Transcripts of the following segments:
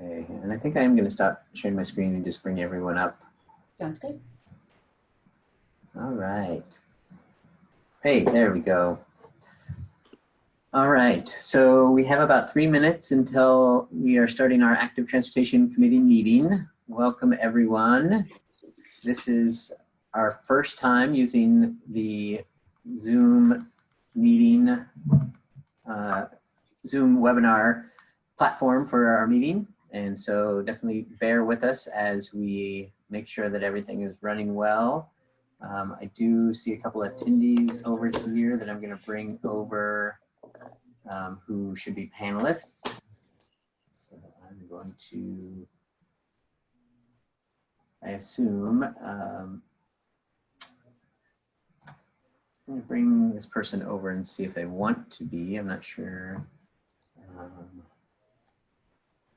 Okay, and I think I am going to stop sharing my screen and just bring everyone up. Sounds good. All right. Hey, there we go. All right, so we have about 3 minutes until we are starting our Active Transportation Committee meeting. Welcome, everyone. This is our first time using the Zoom meeting, Zoom webinar platform for our meeting. And so definitely bear with us as we make sure that everything is running well. I do see a couple of attendees over here that I'm going to bring over who should be panelists. So I'm going to, I assume, I'm going to bring this person over and see if they want to be. I'm not sure.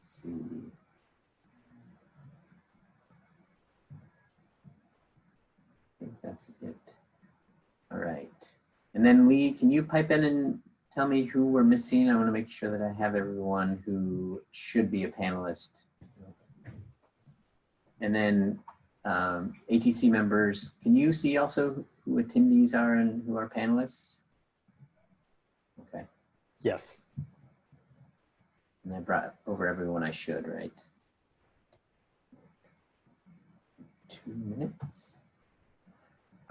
Let's see. I think that's it. All right. And then Lee, can you pipe in and tell me who we're missing? I want to make sure that I have everyone who should be a panelist. And then ATC members, can you see also who attendees are and who are panelists? Okay. Yes. And I brought over everyone I should, right? 2 minutes.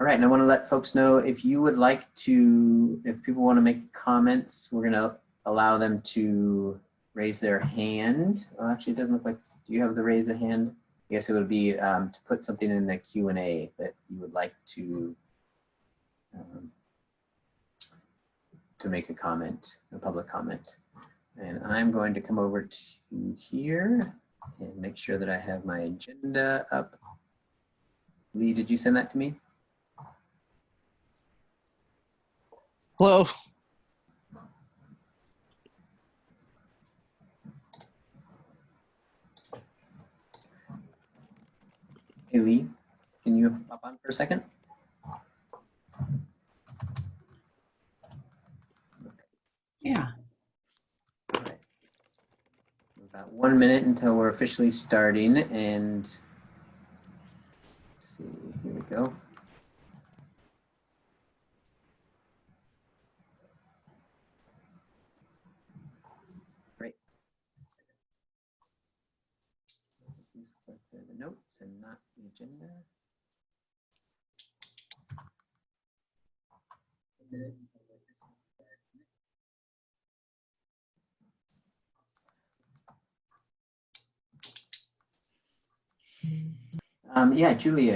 All right, and I want to let folks know if you would like to, if people want to make comments, we're going to allow them to raise their hand. Well, actually, it doesn't look like, do you have the raise a hand? I guess it would be to put something in the Q&A that you would like to make a comment, a public comment. And I'm going to come over to here and make sure that I have my agenda up. Lee, did you send that to me? Hello. Hey Lee, can you hop on for a second? Yeah. All right. About 1 minute until we're officially starting, and let's see, here we go. Great. Please click the notes and not the agenda. Yeah, Julie.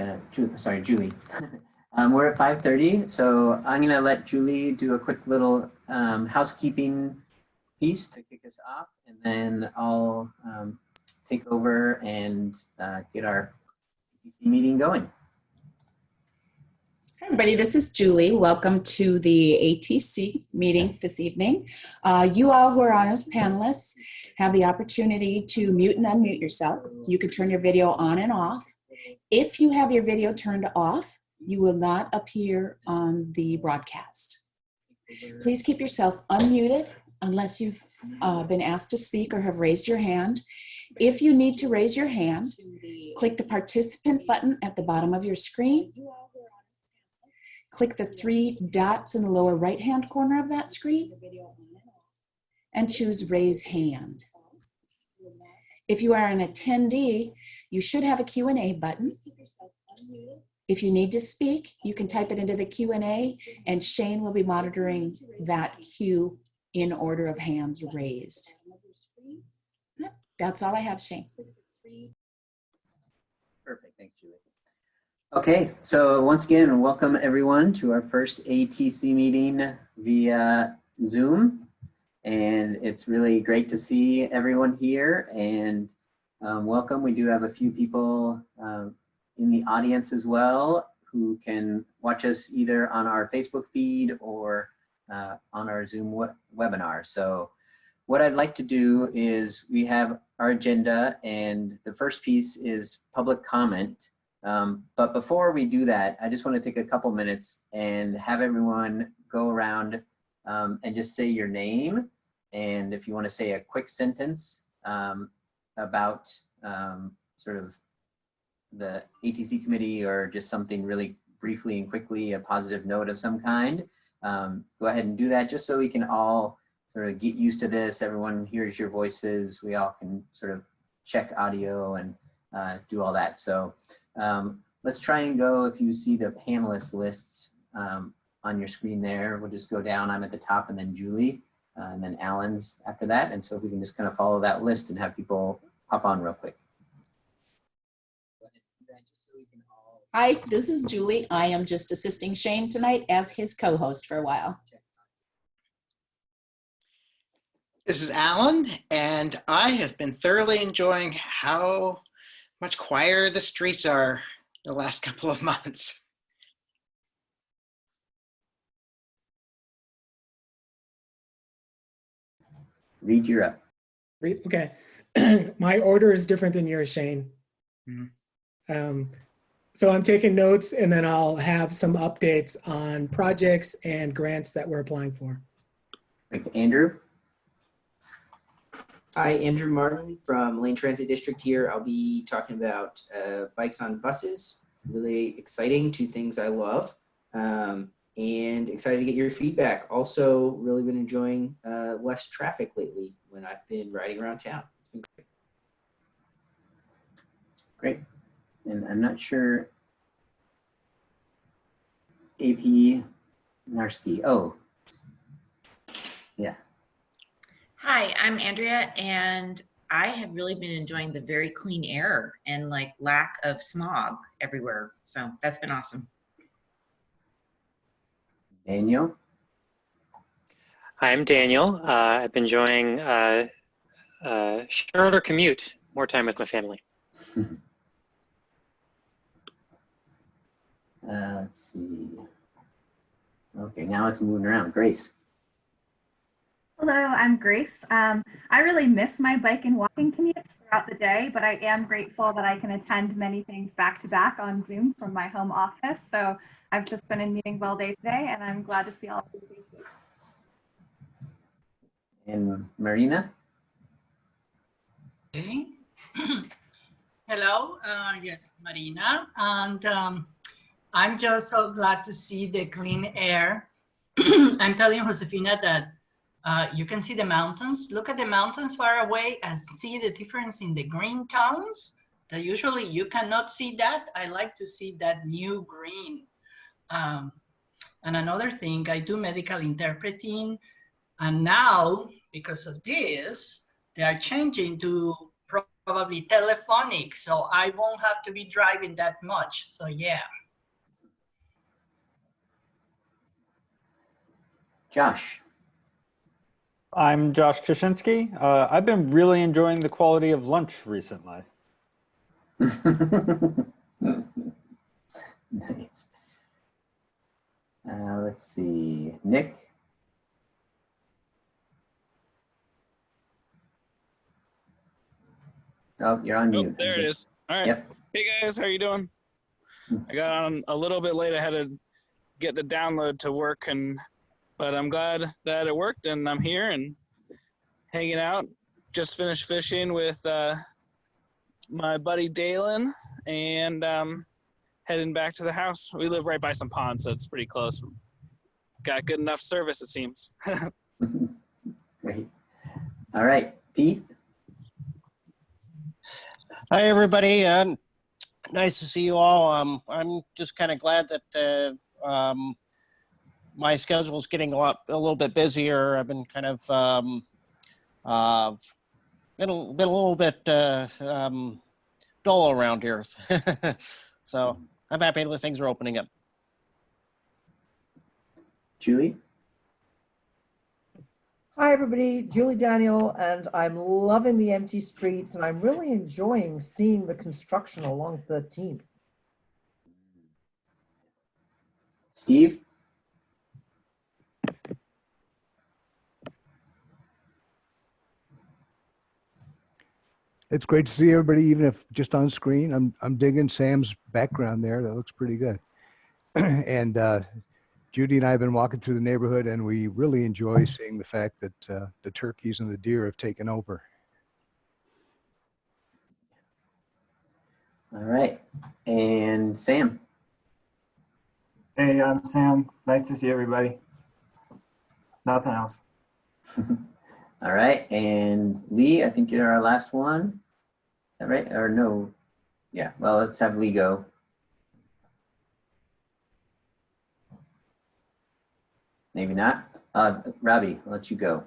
We're at 5:30, so I'm going to let Julie do a quick little housekeeping piece to kick us off, and then I'll take over and get our ATC meeting going. Hi, everybody. This is Julie. Welcome to the ATC meeting this evening. You all who are on as panelists have the opportunity to mute and unmute yourself. You can turn your video on and off. If you have your video turned off, you will not appear on the broadcast. Please keep yourself unmuted unless you've been asked to speak or have raised your hand. If you need to raise your hand, click the participant button at the bottom of your screen. Click the 3 dots in the lower right-hand corner of that screen and choose Raise Hand. If you are an attendee, you should have a Q&A button. If you need to speak, you can type it into the Q&A, and Shane will be monitoring that queue in order of hands raised. That's all I have, Shane. Perfect, thanks, Julie. Okay, so once again, welcome everyone to our first ATC meeting via Zoom. And it's really great to see everyone here, and welcome. We do have a few people in the audience as well who can watch us either on our Facebook feed or on our Zoom webinar. So what I'd like to do is we have our agenda, and the first piece is public comment. But before we do that, I just want to take a couple minutes and have everyone go around and just say your name. And if you want to say a quick sentence, about sort of the ATC committee, or just something really briefly and quickly, a positive note of some kind, go ahead and do that, just so we can all sort of get used to this. Everyone hears your voices. We all can sort of check audio and do all that. So let's try and go, if you see the panelist lists on your screen there, we'll just go down. I'm at the top, and then Julie, and then Alan's after that. And so if we can just kind of follow that list and have people hop on real quick. Hi, this is Julie. I am just assisting Shane tonight as his co-host for a while. This is Alan, and I have been thoroughly enjoying how much quieter the streets are the last couple of months. Reed, you're up. Okay. My order is different than yours, Shane. So I'm taking notes, and then I'll have some updates on projects and grants that we're applying for. Andrew? Hi, Andrew Martin from Lane Transit District here. I'll be talking about bikes on buses. Really exciting, two things I love, and excited to get your feedback. Also, really been enjoying less traffic lately when I've been riding around town. It's been great. Great. And I'm not sure, AP Narski. Oh, yeah. Hi, I'm Andrea, and I have really been enjoying the very clean air and like lack of smog everywhere. So that's been awesome. Daniel? Hi, I'm Daniel. I've been enjoying shorter commute, more time with my family. Let's see. Okay, now it's moving around. Grace. Hello, I'm Grace. I really miss my bike and walking commutes throughout the day, but I am grateful that I can attend many things back to back on Zoom from my home office. So I've just been in meetings all day today, and I'm glad to see all of you faces. And Marina? Okay. Hello, yes, Marina, and I'm just so glad to see the clean air. I'm telling Josefina that you can see the mountains. Look at the mountains far away and see the difference in the green tones. That usually you cannot see that. I like to see that new green. And another thing, I do medical interpreting, and now because of this, they are changing to probably telephonic, so I won't have to be driving that much. So yeah. Josh. I'm Josh Krasinski. I've been really enjoying the quality of lunch recently. Nice. Let's see. Nick. Oh, you're on mute. There it is. All right. Yep. Hey guys, how you doing? I got on a little bit late. I had to get the download to work, but I'm glad that it worked, and I'm here and hanging out. Just finished fishing with my buddy Dalen, and heading back to the house. We live right by some ponds, so it's pretty close. Got good enough service, it seems. Great. All right, Pete. Hi, everybody. Nice to see you all. I'm just kind of glad that my schedule is getting a little bit busier. I've been kind of been a little bit dull around here, so I'm happy that things are opening up. Julie. Hi, everybody. Julie Daniel, and I'm loving the empty streets, and I'm really enjoying seeing the construction along 13th. Steve. It's great to see everybody, even if just on screen. I'm digging Sam's background there. That looks pretty good. And Judy and I have been walking through the neighborhood, and we really enjoy seeing the fact that the turkeys and the deer have taken over. All right. And Sam. Hey, I'm Sam. Nice to see everybody. Nothing else. All right. And Lee, I think you're our last one. Is that right? Or no? Yeah. Well, let's have Lee go. Maybe not. Robbie, I'll let you go.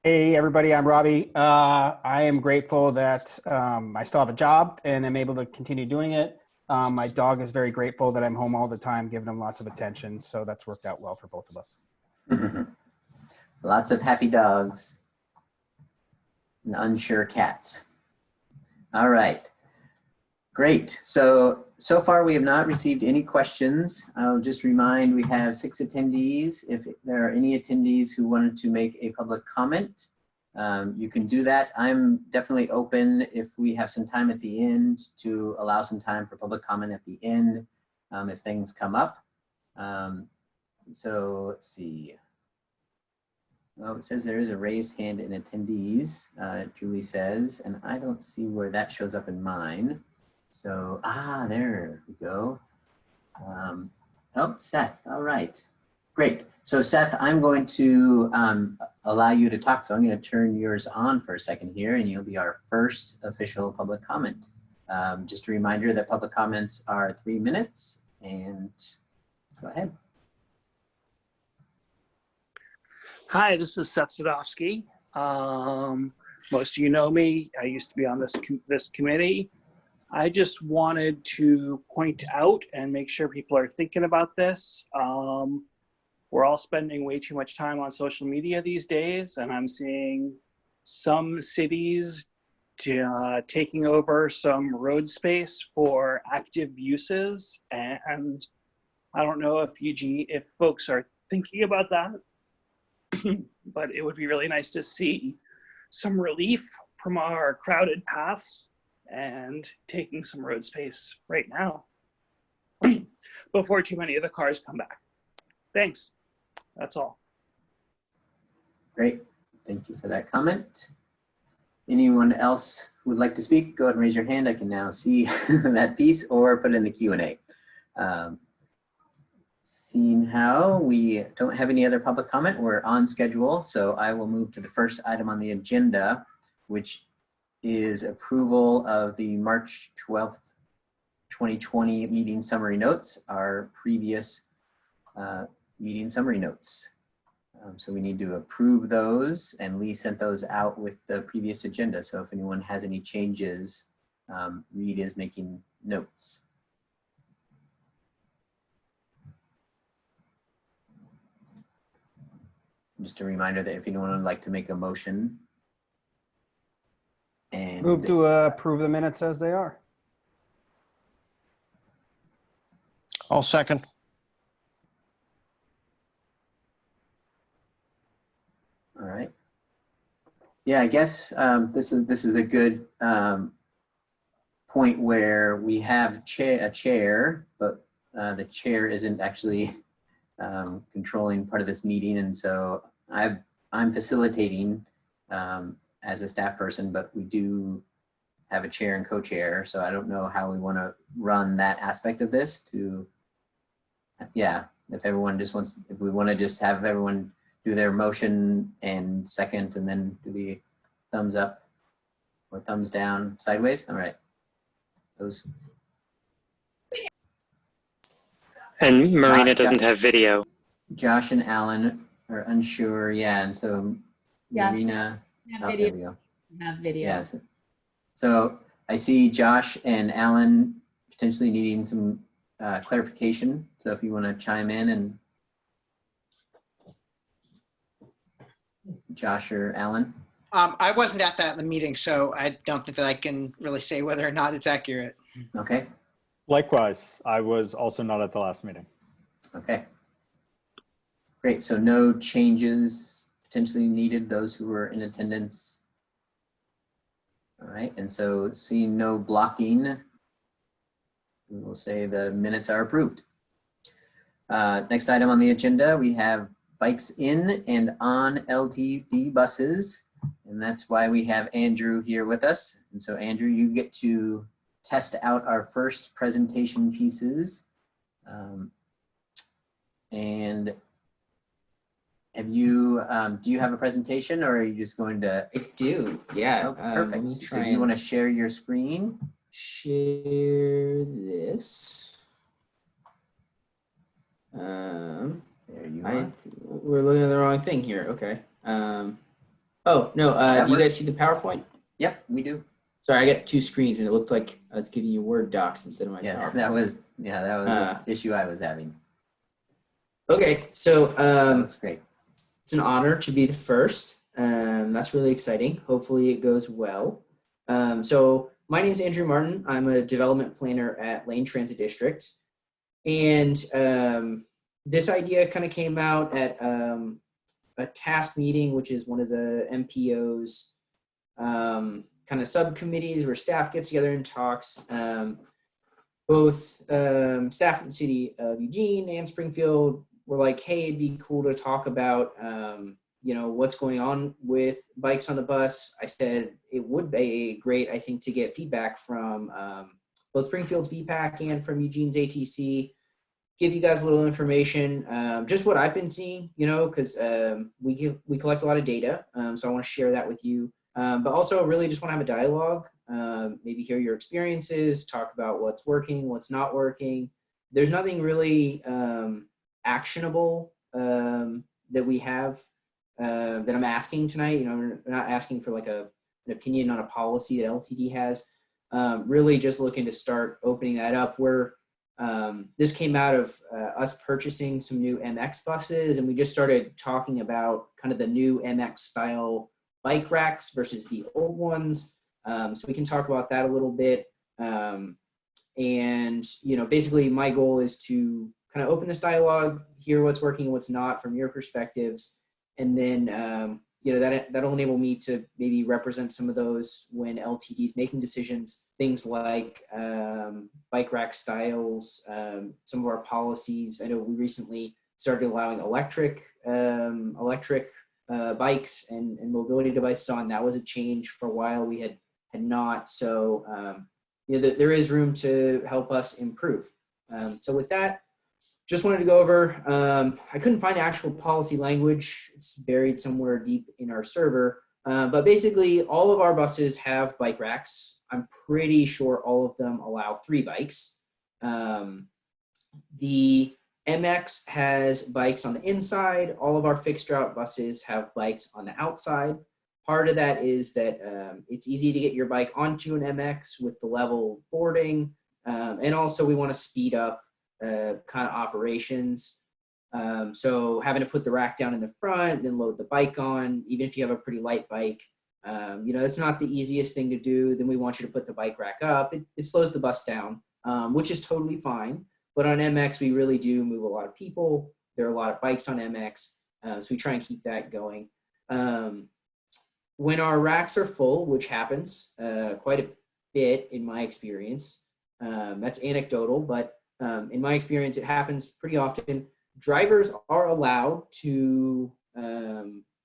Hey everybody, I'm Robbie. I am grateful that I still have a job and I'm able to continue doing it. My dog is very grateful that I'm home all the time, giving him lots of attention. So that's worked out well for both of us. Lots of happy dogs and unsure cats. All right. Great. So far we have not received any questions. I'll just remind we have 6 attendees. If there are any attendees who wanted to make a public comment, you can do that. I'm definitely open if we have some time at the end to allow some time for public comment at the end if things come up. So let's see. Oh, it says there is a raised hand in attendees, Julie says, and I don't see where that shows up in mine. So, there we go. Oh, Seth, all right. Great. So Seth, I'm going to allow you to talk. So I'm going to turn yours on for a second here, and you'll be our first official public comment. Just a reminder that public comments are 3 minutes, and go ahead. Hi, this is Seth Sadowski. Most of you know me. I used to be on this committee. I just wanted to point out and make sure people are thinking about this. We're all spending way too much time on social media these days, and I'm seeing some cities taking over some road space for active uses. And I don't know if folks are thinking about that, but it would be really nice to see some relief from our crowded paths and taking some road space right now before too many of the cars come back. Thanks. That's all. Great. Thank you for that comment. Anyone else who would like to speak, go ahead and raise your hand. I can now see that piece, or put it in the Q&A. Seeing how we don't have any other public comment, we're on schedule. So I will move to the first item on the agenda, which is approval of the March 12th, 2020 meeting summary notes, our previous meeting summary notes. So we need to approve those, and Lee sent those out with the previous agenda. So if anyone has any changes, Reed is making notes. Just a reminder that if anyone would like to make a motion. And Move to approve the minutes as they are. I'll second. All right. Yeah, I guess this is a good point where we have a chair, but the chair isn't actually controlling part of this meeting, and so I'm facilitating as a staff person, but we do have a chair and co-chair, so I don't know how we want to run that aspect of this. If everyone just wants, if we want to just have everyone do their motion and second, and then do the thumbs up or thumbs down sideways. All right. Those. And Marina doesn't have video. Josh and Alan are unsure. Yeah, and so Yes. Marina. Have There video. we go. Have video. Yes. So I see Josh and Alan potentially needing some clarification. So if you want to chime in, and Josh or Alan. I wasn't at the meeting, so I don't think that I can really say whether or not it's accurate. Okay. Likewise, I was also not at the last meeting. Okay. Great. So no changes potentially needed, those who were in attendance. All right. And so seeing no blocking, we will say the minutes are approved. Next item on the agenda, we have bikes in and on LTD buses. And that's why we have Andrew here with us. And so Andrew, you get to test out our first presentation pieces. And have you, do you have a presentation, or are you just going to? I do, yeah. Oh, perfect. Let me So try you want to and share your screen? share this. There you are. We're looking at the wrong thing here. Okay. Oh, no. Do you guys see the PowerPoint? Yep, we do. Sorry, I got two screens and it looked like I was giving you Word docs instead of my Yeah, PowerPoint. that was an issue I was having. Okay, so That's great. it's an honor to be the first. That's really exciting. Hopefully it goes well. So my name is Andrew Martin. I'm a development planner at Lane Transit District. And this idea kind of came out at a task meeting, which is one of the MPO's kind of subcommittees where staff gets together and talks. Both staff from the city of Eugene and Springfield were like, hey, it'd be cool to talk about, what's going on with bikes on the bus. I said it would be great, I think, to get feedback from both Springfield's BPAC and from Eugene's ATC. Give you guys a little information, just what I've been seeing, because we collect a lot of data, so I want to share that with you. But also really just want to have a dialogue, maybe hear your experiences, talk about what's working, what's not working. There's nothing really actionable that we have that I'm asking tonight. We're not asking for like an opinion on a policy that LTD has. Really just looking to start opening that up. This came out of us purchasing some new MX buses, and we just started talking about kind of the new MX style bike racks versus the old ones. So we can talk about that a little bit. And, basically my goal is to kind of open this dialogue, hear what's working, what's not from your perspectives. And then, that'll enable me to maybe represent some of those when LTD is making decisions, things like bike rack styles, some of our policies. I know we recently started allowing electric bikes and mobility devices on. That was a change. For a while we had not. So there is room to help us improve. So with that, just wanted to go over, I couldn't find actual policy language. It's buried somewhere deep in our server. But basically all of our buses have bike racks. I'm pretty sure all of them allow 3 bikes. The MX has bikes on the inside. All of our fixed route buses have bikes on the outside. Part of that is that it's easy to get your bike onto an MX with the level boarding. And also we want to speed up kind of operations. So having to put the rack down in the front, then load the bike on, even if you have a pretty light bike, it's not the easiest thing to do. Then we want you to put the bike rack up. It slows the bus down, which is totally fine. But on MX, we really do move a lot of people. There are a lot of bikes on MX, so we try and keep that going. When our racks are full, which happens quite a bit in my experience, that's anecdotal, but in my experience, it happens pretty often. Drivers are allowed to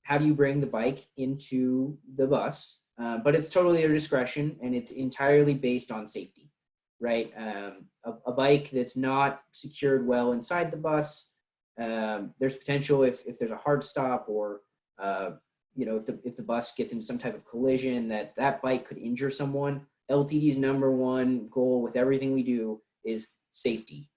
have you bring the bike into the bus, but it's totally their discretion and it's entirely based on safety, right? A bike that's not secured well inside the bus, there's potential if there's a hard stop or if the bus gets into some type of collision that bike could injure someone. LTD's #1 goal with everything we do is safety.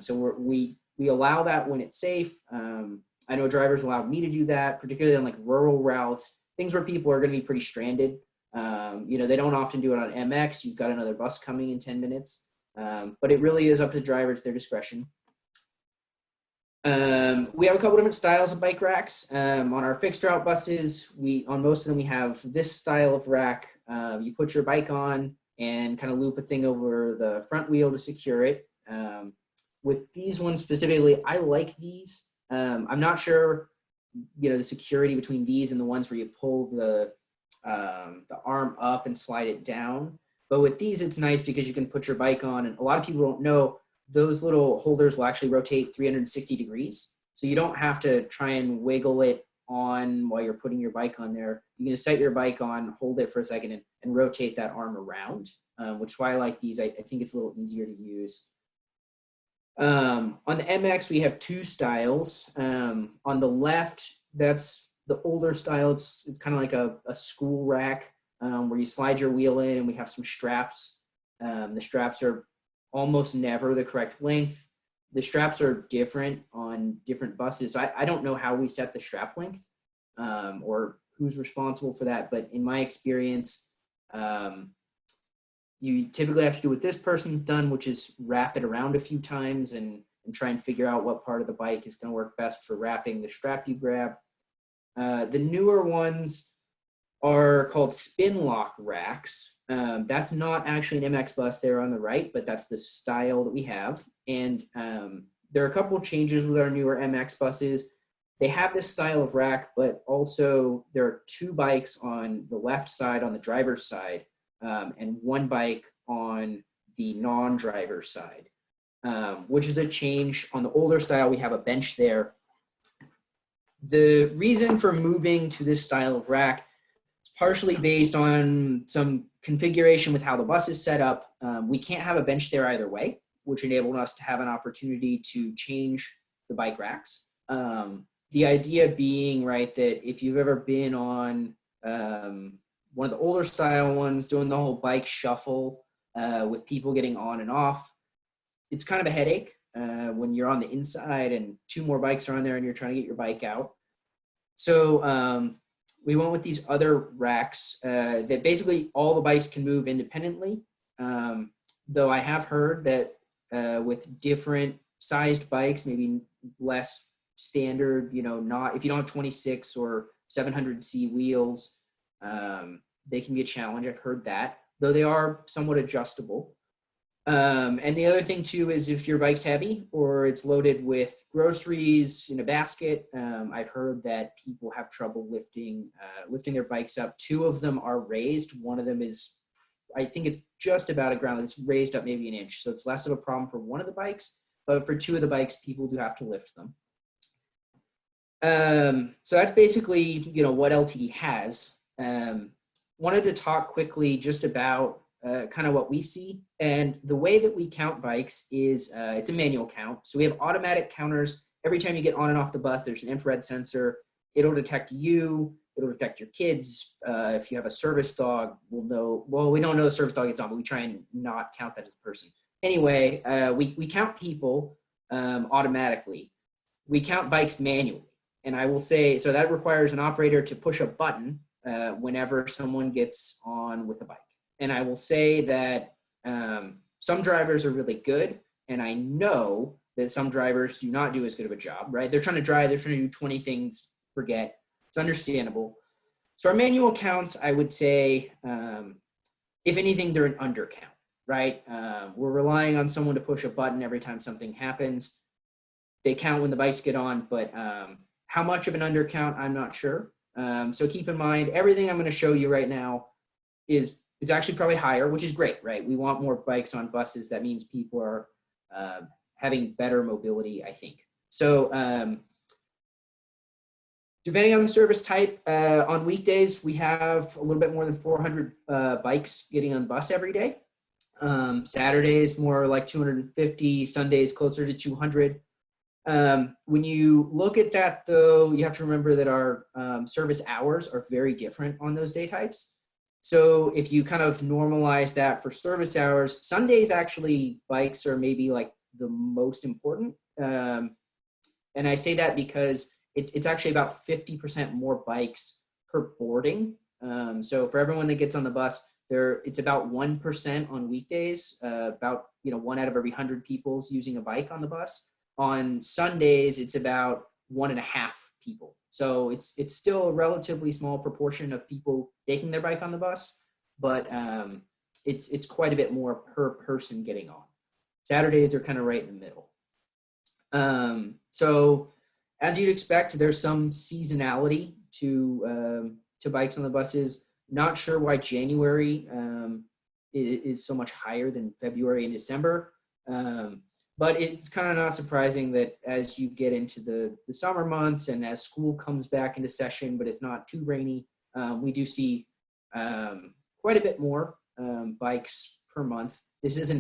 So we allow that when it's safe. I know drivers allowed me to do that, particularly on like rural routes, things where people are going to be pretty stranded. They don't often do it on MX. You've got another bus coming in 10 minutes. But it really is up to the drivers, their discretion. We have a couple different styles of bike racks. On our fixed route buses, on most of them, we have this style of rack. You put your bike on and kind of loop a thing over the front wheel to secure it. With these ones specifically, I like these. I'm not sure, the security between these and the ones where you pull the arm up and slide it down. But with these, it's nice because you can put your bike on, and a lot of people don't know those little holders will actually rotate 360 degrees. So you don't have to try and wiggle it on while you're putting your bike on there. You can just set your bike on, hold it for a second and rotate that arm around. which is why I like these. I think it's a little easier to use. On the MX, we have two styles. On the left, that's the older style. It's kind of like a school rack where you slide your wheel in, and we have some straps. The straps are almost never the correct length. The straps are different on different buses. So I don't know how we set the strap length or who's responsible for that. But in my experience, you typically have to do what this person's done, which is wrap it around a few times and try and figure out what part of the bike is going to work best for wrapping the strap you grab. The newer ones are called spin lock racks. That's not actually an MX bus there on the right, but that's the style that we have. And there are a couple of changes with our newer MX buses. They have this style of rack, but also there are two bikes on the left side, on the driver's side, and one bike on the non-driver's side, which is a change. On the older style, we have a bench there. The reason for moving to this style of rack is partially based on some configuration with how the bus is set up. We can't have a bench there either way, which enabled us to have an opportunity to change the bike racks. The idea being, right, that if you've ever been on one of the older style ones, doing the whole bike shuffle with people getting on and off, it's kind of a headache when you're on the inside and two more bikes are on there and you're trying to get your bike out. So we went with these other racks that basically all the bikes can move independently. Though I have heard that with different sized bikes, maybe less standard, not if you don't have 26 or 700C wheels, they can be a challenge. I've heard that, though they are somewhat adjustable. And the other thing too is if your bike's heavy or it's loaded with groceries in a basket, I've heard that people have trouble lifting their bikes up. Two of them are raised. One of them is, I think it's just about a ground. It's raised up maybe an inch. So it's less of a problem for one of the bikes, but for two of the bikes, people do have to lift them. So that's basically, what LTD has. Wanted to talk quickly just about kind of what we see. And the way that we count bikes is it's a manual count. So we have automatic counters. Every time you get on and off the bus, there's an infrared sensor. It'll detect you. It'll detect your kids. If you have a service dog, we'll know. Well, we don't know the service dog gets on, but we try and not count that as a person. Anyway, we count people automatically. We count bikes manually. And I will say, so that requires an operator to push a button whenever someone gets on with a bike. And I will say that some drivers are really good, and I know that some drivers do not do as good of a job, right? They're trying to drive, they're trying to do 20 things, forget. It's understandable. So our manual counts, I would say, if anything, they're an undercount, right? We're relying on someone to push a button every time something happens. They count when the bikes get on, but how much of an undercount, I'm not sure. So keep in mind, everything I'm going to show you right now is actually probably higher, which is great, right? We want more bikes on buses. That means people are having better mobility, I think. So depending on the service type, on weekdays, we have a little bit more than 400 bikes getting on the bus every day. Saturdays, more like 250, Sundays closer to 200. When you look at that, though, you have to remember that our service hours are very different on those day types. So if you kind of normalize that for service hours, Sundays actually bikes are maybe like the most important. And I say that because it's actually about 50% more bikes per boarding. So for everyone that gets on the bus, it's about 1% on weekdays, about 1 out of every 100 people's using a bike on the bus. On Sundays, it's about 1.5 people. So it's still a relatively small proportion of people taking their bike on the bus, but it's quite a bit more per person getting on. Saturdays are kind of right in the middle. So as you'd expect, there's some seasonality to bikes on the buses. Not sure why January is so much higher than February and December. But it's kind of not surprising that as you get into the summer months and as school comes back into session, but it's not too rainy, we do see quite a bit more bikes per month. This is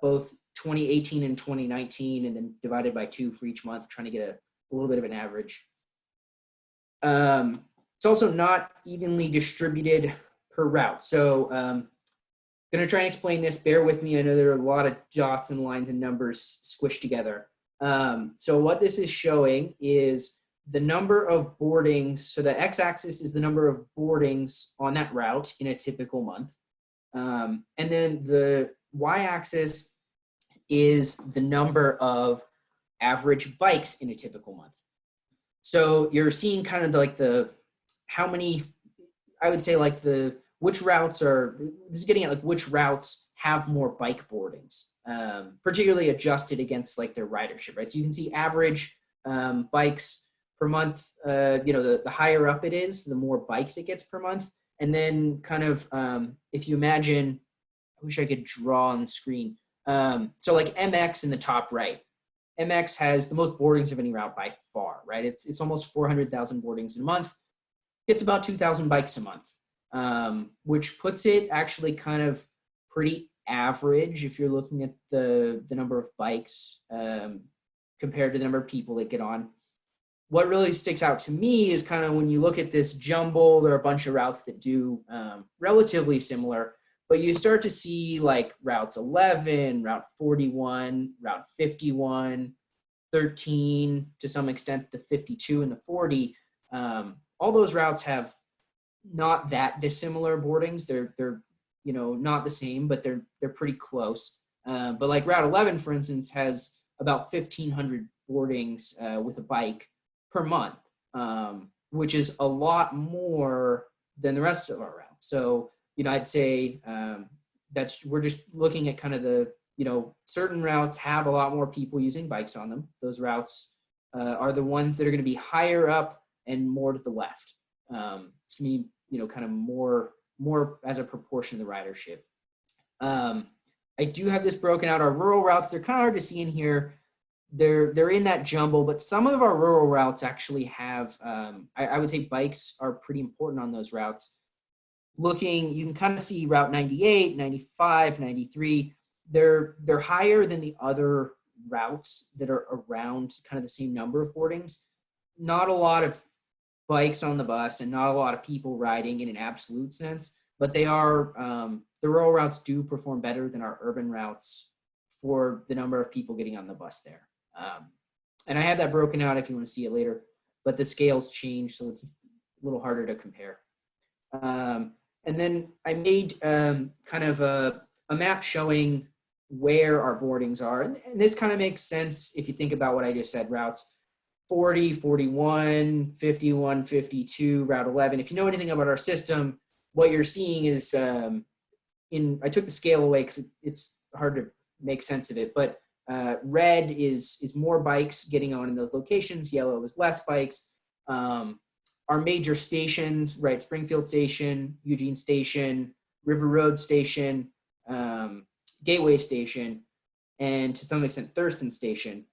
both 2018 and 2019, and then divided by 2 for each month, trying to get a little bit of an average. It's also not evenly distributed per route. So going to try and explain this. Bear with me. I know there are a lot of dots and lines and numbers squished together. So what this is showing is the number of boardings. So the x-axis is the number of boardings on that route in a typical month. And then the y-axis is the number of average bikes in a typical month. So you're seeing kind of how many, I would say which routes this is getting at which routes have more bike boardings, particularly adjusted against their ridership, right? So you can see average bikes per month, the higher up it is, the more bikes it gets per month. And then kind of, if you imagine, I wish I could draw on the screen. So MX in the top right, MX has the most boardings of any route by far, right? It's almost 400,000 boardings in a month. It's about 2,000 bikes a month, which puts it actually kind of pretty average if you're looking at the number of bikes compared to the number of people that get on. What really sticks out to me is kind of when you look at this jumble, there are a bunch of routes that do relatively similar, but you start to see routes 11, route 41, route 51, 13, to some extent the 52 and the 40. All those routes have not that dissimilar boardings. They're not the same, but they're pretty close. But route 11, for instance, has about 1,500 boardings with a bike per month, which is a lot more than the rest of our routes. So, I'd say we're just looking at kind of the, certain routes have a lot more people using bikes on them. Those routes are the ones that are going to be higher up and more to the left. It's going to be, kind of more as a proportion of the ridership. I do have this broken out. Our rural routes, they're kind of hard to see in here. They're in that jumble, but some of our rural routes actually have, I would say bikes are pretty important on those routes. You can kind of see Route 98, 95, 93. They're higher than the other routes that are around kind of the same number of boardings. Not a lot of bikes on the bus and not a lot of people riding in an absolute sense, but they are, the rural routes do perform better than our urban routes for the number of people getting on the bus there. And I have that broken out if you want to see it later, but the scales change, so it's a little harder to compare. And then I made kind of a map showing where our boardings are. And this kind of makes sense if you think about what I just said, routes 40, 41, 51, 52, Route 11. If you know anything about our system, what you're seeing is, I took the scale away because it's hard to make sense of it, but red is more bikes getting on in those locations, yellow is less bikes. Our major stations, right, Springfield Station, Eugene Station, River Road Station, Gateway Station, and to some extent Thurston Station,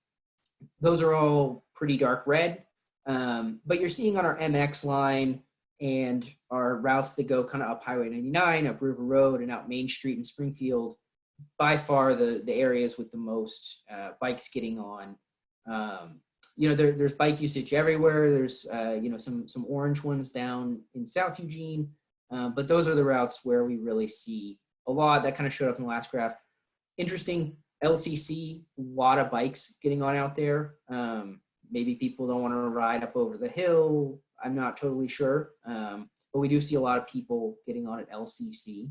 those are all pretty dark red. But you're seeing on our MX line and our routes that go kind of up Highway 99, up River Road, and out Main Street in Springfield, by far the areas with the most bikes getting on. There's bike usage everywhere. There's some orange ones down in South Eugene, but those are the routes where we really see a lot. That kind of showed up in the last graph. Interesting, LCC, a lot of bikes getting on out there. Maybe people don't want to ride up over the hill. I'm not totally sure, but we do see a lot of people getting on at LCC.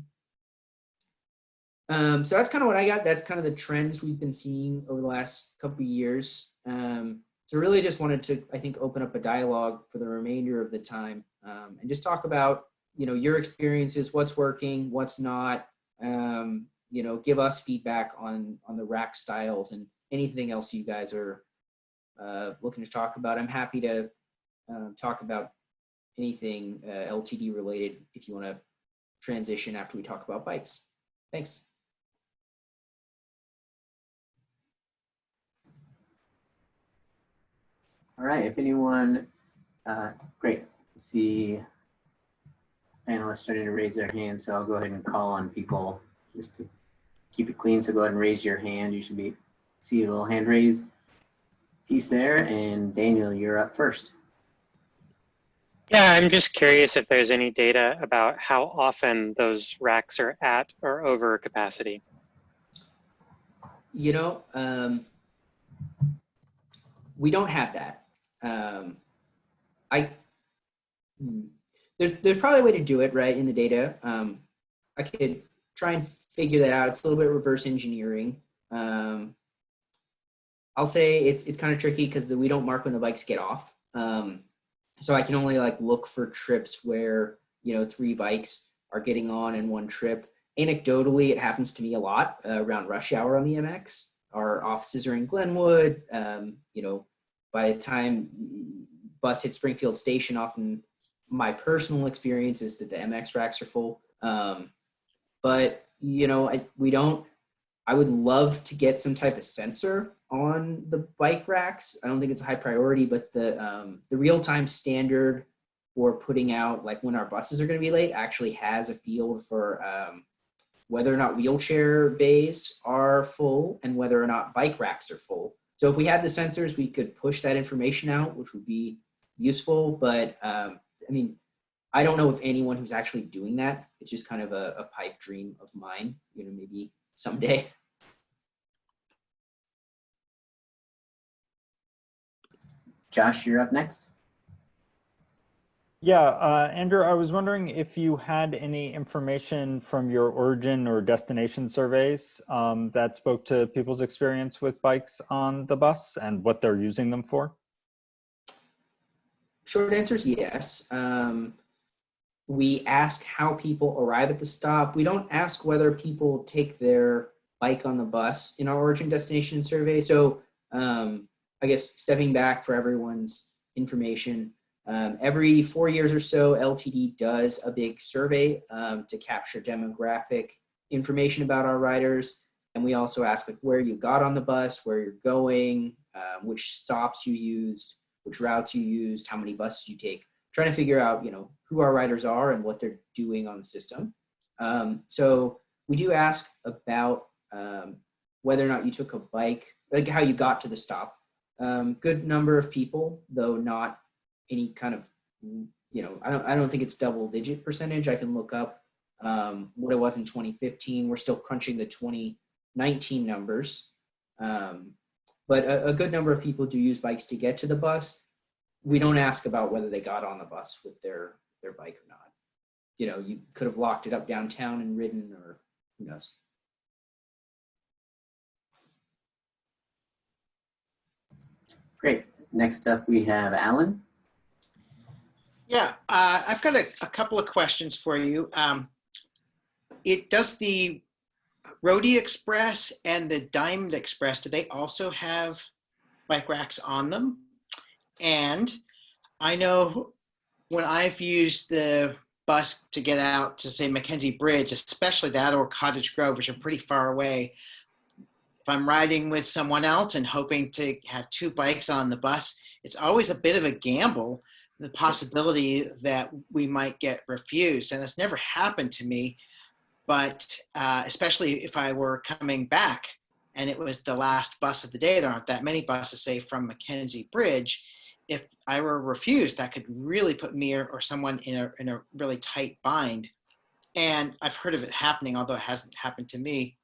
So that's kind of what I got. That's kind of the trends we've been seeing over the last couple of years. So really just wanted to, I think, open up a dialogue for the remainder of the time and just talk about, your experiences, what's working, what's not, give us feedback on the rack styles and anything else you guys are looking to talk about. I'm happy to talk about anything LTD related if you want to transition after we talk about bikes. Thanks. All right, if anyone, great, see panelists starting to raise their hands, so I'll go ahead and call on people just to keep it clean. So go ahead and raise your hand. You should see a little hand raise piece there. And Daniel, you're up first. Yeah, I'm just curious if there's any data about how often those racks are at or over capacity. You know, we don't have that. There's probably a way to do it, right, in the data. I could try and figure that out. It's a little bit reverse engineering. I'll say it's kind of tricky because we don't mark when the bikes get off. So I can only like look for trips where, you know, 3 bikes are getting on in one trip. Anecdotally, it happens to me a lot around rush hour on the MX. Our offices are in Glenwood. You know, by the time bus hits Springfield Station, often my personal experience is that the MX racks are full. But, you know, I would love to get some type of sensor on the bike racks. I don't think it's a high priority, but the real-time standard for putting out like when our buses are going to be late actually has a field for whether or not wheelchair bays are full and whether or not bike racks are full. So if we had the sensors, we could push that information out, which would be useful. But I mean, I don't know if anyone who's actually doing that. It's just kind of a pipe dream of mine, you know, maybe someday. Josh, you're up next. Yeah, Andrew, I was wondering if you had any information from your origin or destination surveys that spoke to people's experience with bikes on the bus and what they're using them for? Short answer is yes. We ask how people arrive at the stop. We don't ask whether people take their bike on the bus in our origin destination survey. So I guess stepping back for everyone's information, every 4 years or so, LTD does a big survey to capture demographic information about our riders. And we also ask like where you got on the bus, where you're going, which stops you used, which routes you used, how many buses you take, trying to figure out, you know, who our riders are and what they're doing on the system. So we do ask about whether or not you took a bike, like how you got to the stop. Good number of people, though not any kind of, you know, I don't think it's double-digit percentage. I can look up what it was in 2015. We're still crunching the 2019 numbers. But a good number of people do use bikes to get to the bus. We don't ask about whether they got on the bus with their bike or not. You know, you could have locked it up downtown and ridden, or who knows. Great. Next up, we have Alan. Yeah, I've got a couple of questions for you. Does the Roadie Express and the Diamond Express, do they also have bike racks on them? And I know when I've used the bus to get out to, say, Mackenzie Bridge, especially that or Cottage Grove, which are pretty far away, if I'm riding with someone else and hoping to have 2 bikes on the bus, it's always a bit of a gamble, the possibility that we might get refused. And it's never happened to me, but especially if I were coming back and it was the last bus of the day, there aren't that many buses, say, from Mackenzie Bridge. If I were refused, that could really put me or someone in a really tight bind. And I've heard of it happening, although it hasn't happened to me.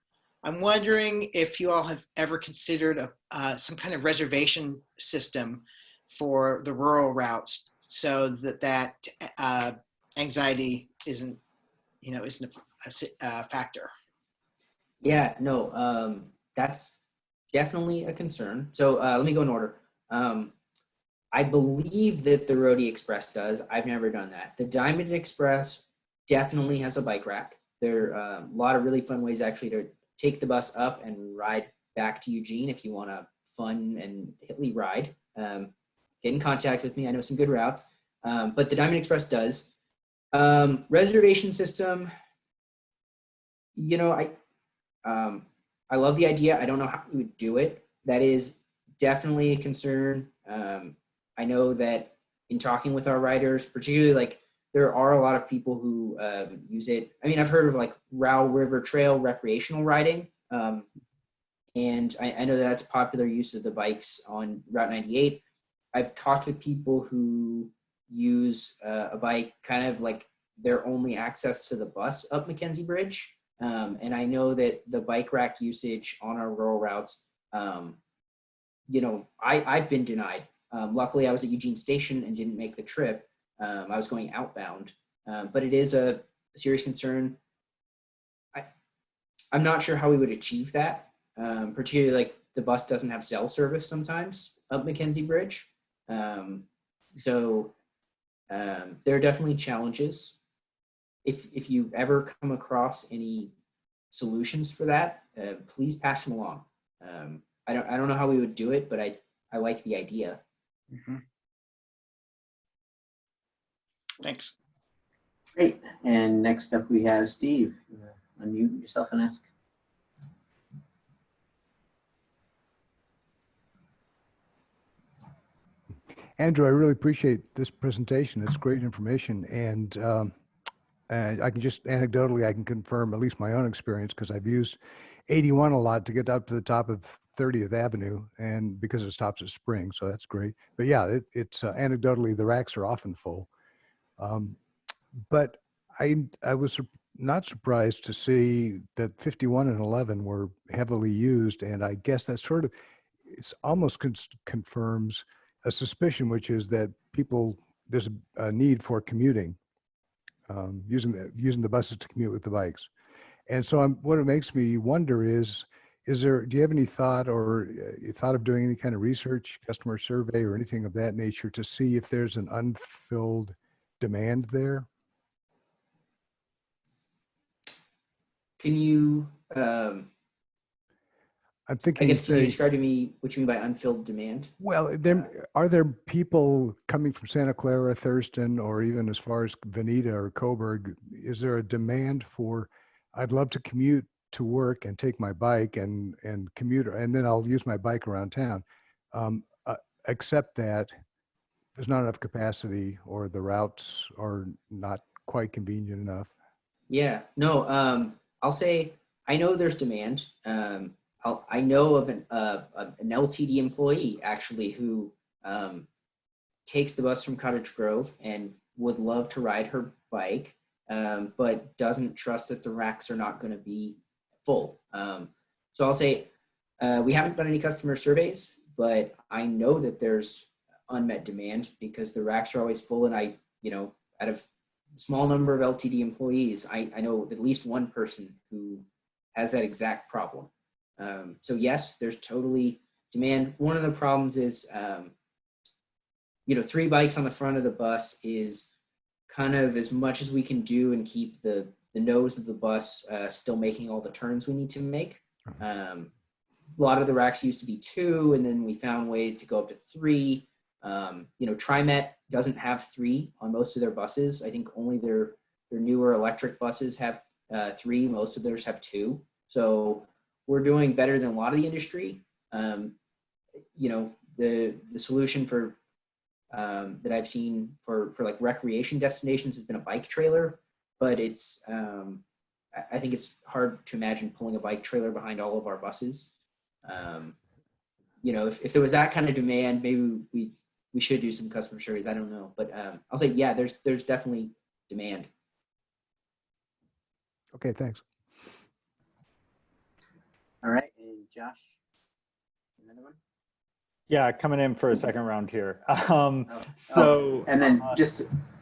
I'm wondering if you all have ever considered some kind of reservation system for the rural routes, so that anxiety isn't a factor. Yeah, no, that's definitely a concern. So let me go in order. I believe that the Roadie Express does. I've never done that. The Diamond Express definitely has a bike rack. There are a lot of really fun ways actually to take the bus up and ride back to Eugene if you want a fun and hilly ride. Get in contact with me. I know some good routes, but the Diamond Express does. Reservation system, you know, I love the idea. I don't know how we would do it. That is definitely a concern. I know that in talking with our riders, particularly like there are a lot of people who use it. I mean, I've heard of like Row River Trail recreational riding. And I know that's popular use of the bikes on Route 98. I've talked with people who use a bike kind of like their only access to the bus up Mackenzie Bridge. And I know that the bike rack usage on our rural routes, you know, I've been denied. Luckily, I was at Eugene Station and didn't make the trip. I was going outbound, but it is a serious concern. I'm not sure how we would achieve that, particularly like the bus doesn't have cell service sometimes up Mackenzie Bridge. So there are definitely challenges. If you ever come across any solutions for that, please pass them along. I don't know how we would do it, but I like the idea. Mm-hmm. Thanks. Great. And next up we have Steve. Unmute yourself and ask. Andrew, I really appreciate this presentation. It's great information. And I can just anecdotally, I can confirm at least my own experience because I've used 81 a lot to get up to the top of 30th Avenue and because it stops at Spring. So that's great. But yeah, it's anecdotally, the racks are often full. But I was not surprised to see that 51 and 11 were heavily used. And I guess that sort of, it's almost confirms a suspicion, which is that there's a need for commuting, using the buses to commute with the bikes. And so what it makes me wonder is do you have any thought or thought of doing any kind of research, customer survey or anything of that nature to see if there's an unfilled demand there? Can you, I'm thinking, I guess, can you describe to me what you mean by unfilled demand? Well, are there people coming from Santa Clara, Thurston, or even as far as Veneta or Coburg? Is there a demand for, I'd love to commute to work and take my bike and commute, and then I'll use my bike around town, except that there's not enough capacity or the routes are not quite convenient enough? Yeah, no, I'll say, I know there's demand. I know of an LTD employee actually who takes the bus from Cottage Grove and would love to ride her bike, but doesn't trust that the racks are not going to be full. So I'll say we haven't done any customer surveys, but I know that there's unmet demand because the racks are always full. And out of a small number of LTD employees, I know at least one person who has that exact problem. So yes, there's totally demand. One of the problems is, 3 bikes on the front of the bus is kind of as much as we can do and keep the nose of the bus still making all the turns we need to make. A lot of the racks used to be 2, and then we found a way to go up to 3. TriMet doesn't have 3 on most of their buses. I think only their newer electric buses have 3. Most of theirs have 2. So we're doing better than a lot of the industry. The solution for that I've seen for like recreation destinations has been a bike trailer, but it's I think it's hard to imagine pulling a bike trailer behind all of our buses. If there was that kind of demand, maybe we should do some customer surveys. I don't know, but I'll say yeah, there's definitely demand. Okay, thanks. All right, and Josh, another one? Yeah, coming in for a second round here. And then just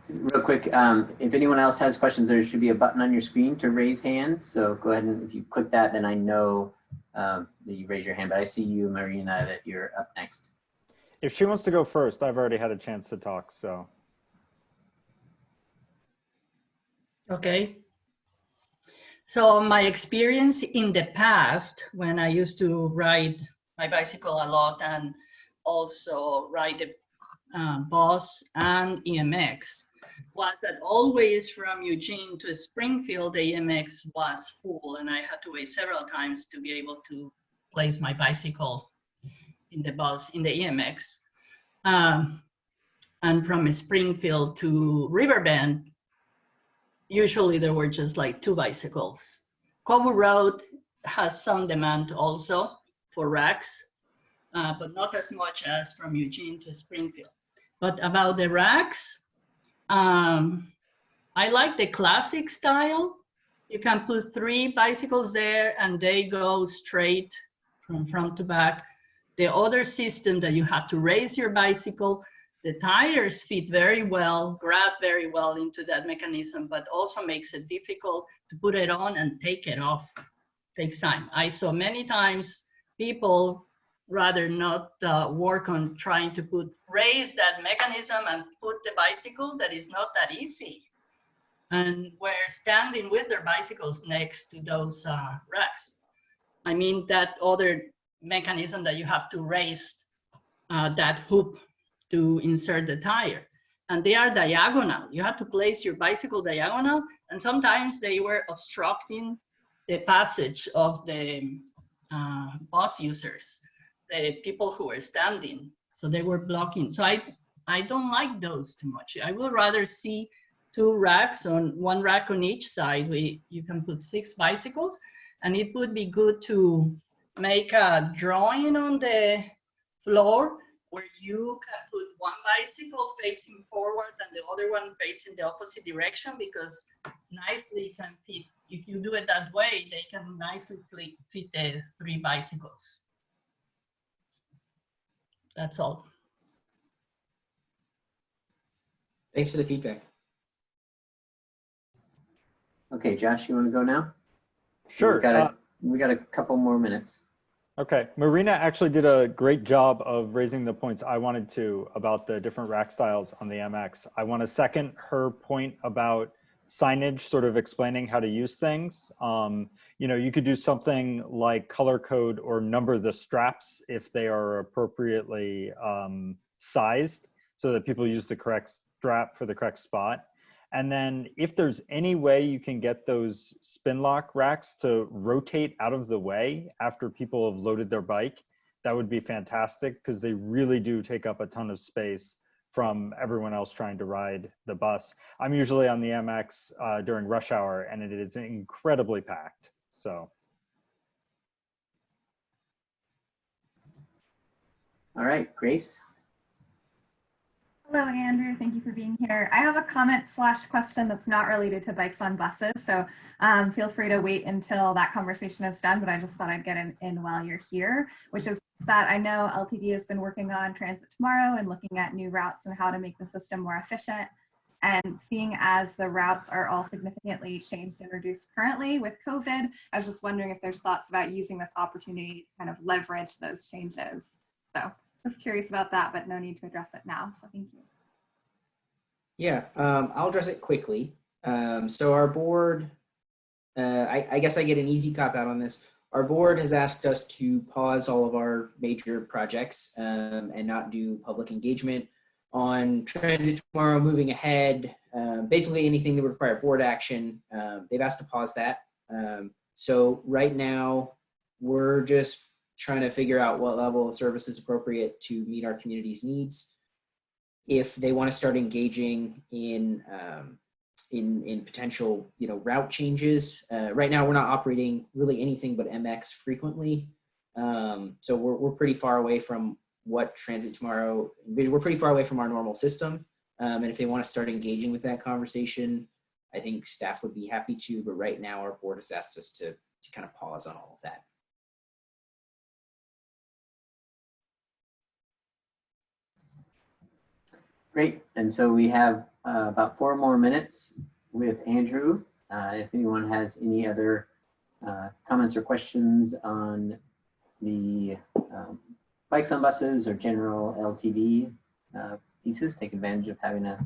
real quick, if anyone else has questions, there should be a button on your screen to raise hand. So go ahead and if you click that, then I know that you raise your hand. But I see you, Marina, that you're up next. If she wants to go first, I've already had a chance to talk, so. Okay. So my experience in the past, when I used to ride my bicycle a lot and also ride the bus and EMX, was that always from Eugene to Springfield, the EMX was full, and I had to wait several times to be able to place my bicycle in the bus, in the EMX. And from Springfield to Riverbend, usually there were just like 2 bicycles. Coburg Road has some demand also for racks, but not as much as from Eugene to Springfield. But about the racks, I like the classic style. You can put 3 bicycles there and they go straight from front to back. The other system that you have to raise your bicycle, the tires fit very well, grab very well into that mechanism, but also makes it difficult to put it on and take it off. Takes time. I saw many times people rather not work on trying to raise that mechanism and put the bicycle. That is not that easy. And we're standing with their bicycles next to those racks. I mean, that other mechanism that you have to raise that hoop to insert the tire. And they are diagonal. You have to place your bicycle diagonal. And sometimes they were obstructing the passage of the bus users, the people who were standing. So they were blocking. So I don't like those too much. I would rather see 2 racks, on 1 rack on each side. You can put 6 bicycles, and it would be good to make a drawing on the floor where you can put 1 bicycle facing forward and the other one facing the opposite direction, because nicely can fit. If you do it that way, they can nicely fit the 3 bicycles. That's all. Thanks for the feedback. Okay, Josh, you want to go now? Sure. We got a couple more minutes. Okay, Marina actually did a great job of raising the points I wanted to about the different rack styles on the MX. I want to second her point about signage, sort of explaining how to use things. You know, you could do something like color code or number the straps if they are appropriately sized so that people use the correct strap for the correct spot. And then if there's any way you can get those spin lock racks to rotate out of the way after people have loaded their bike, that would be fantastic, because they really do take up a ton of space from everyone else trying to ride the bus. I'm usually on the MX during rush hour, and it is incredibly packed. So. All right, Grace. Hello, Andrew. Thank you for being here. I have a comment/question that's not related to bikes on buses, so feel free to wait until that conversation is done, but I just thought I'd get in while you're here, which is that I know LTD has been working on Transit Tomorrow and looking at new routes and how to make the system more efficient. And seeing as the routes are all significantly changed and reduced currently with COVID, I was just wondering if there's thoughts about using this opportunity to kind of leverage those changes. So just curious about that, but no need to address it now. So thank you. Yeah, I'll address it quickly. So our board, I guess I get an easy cop out on this. Our board has asked us to pause all of our major projects and not do public engagement on Transit Tomorrow, moving ahead, basically anything that would require board action. They've asked to pause that. So right now, we're just trying to figure out what level of service is appropriate to meet our community's needs. If they want to start engaging in potential, route changes. Right now, we're not operating really anything but MX frequently. So we're pretty far away from what Transit Tomorrow, we're pretty far away from our normal system. And if they want to start engaging with that conversation, I think staff would be happy to, but right now our board has asked us to kind of pause on all of that. Great. And so we have about 4 more minutes with Andrew. If anyone has any other comments or questions on the bikes on buses or general LTD pieces, take advantage of having a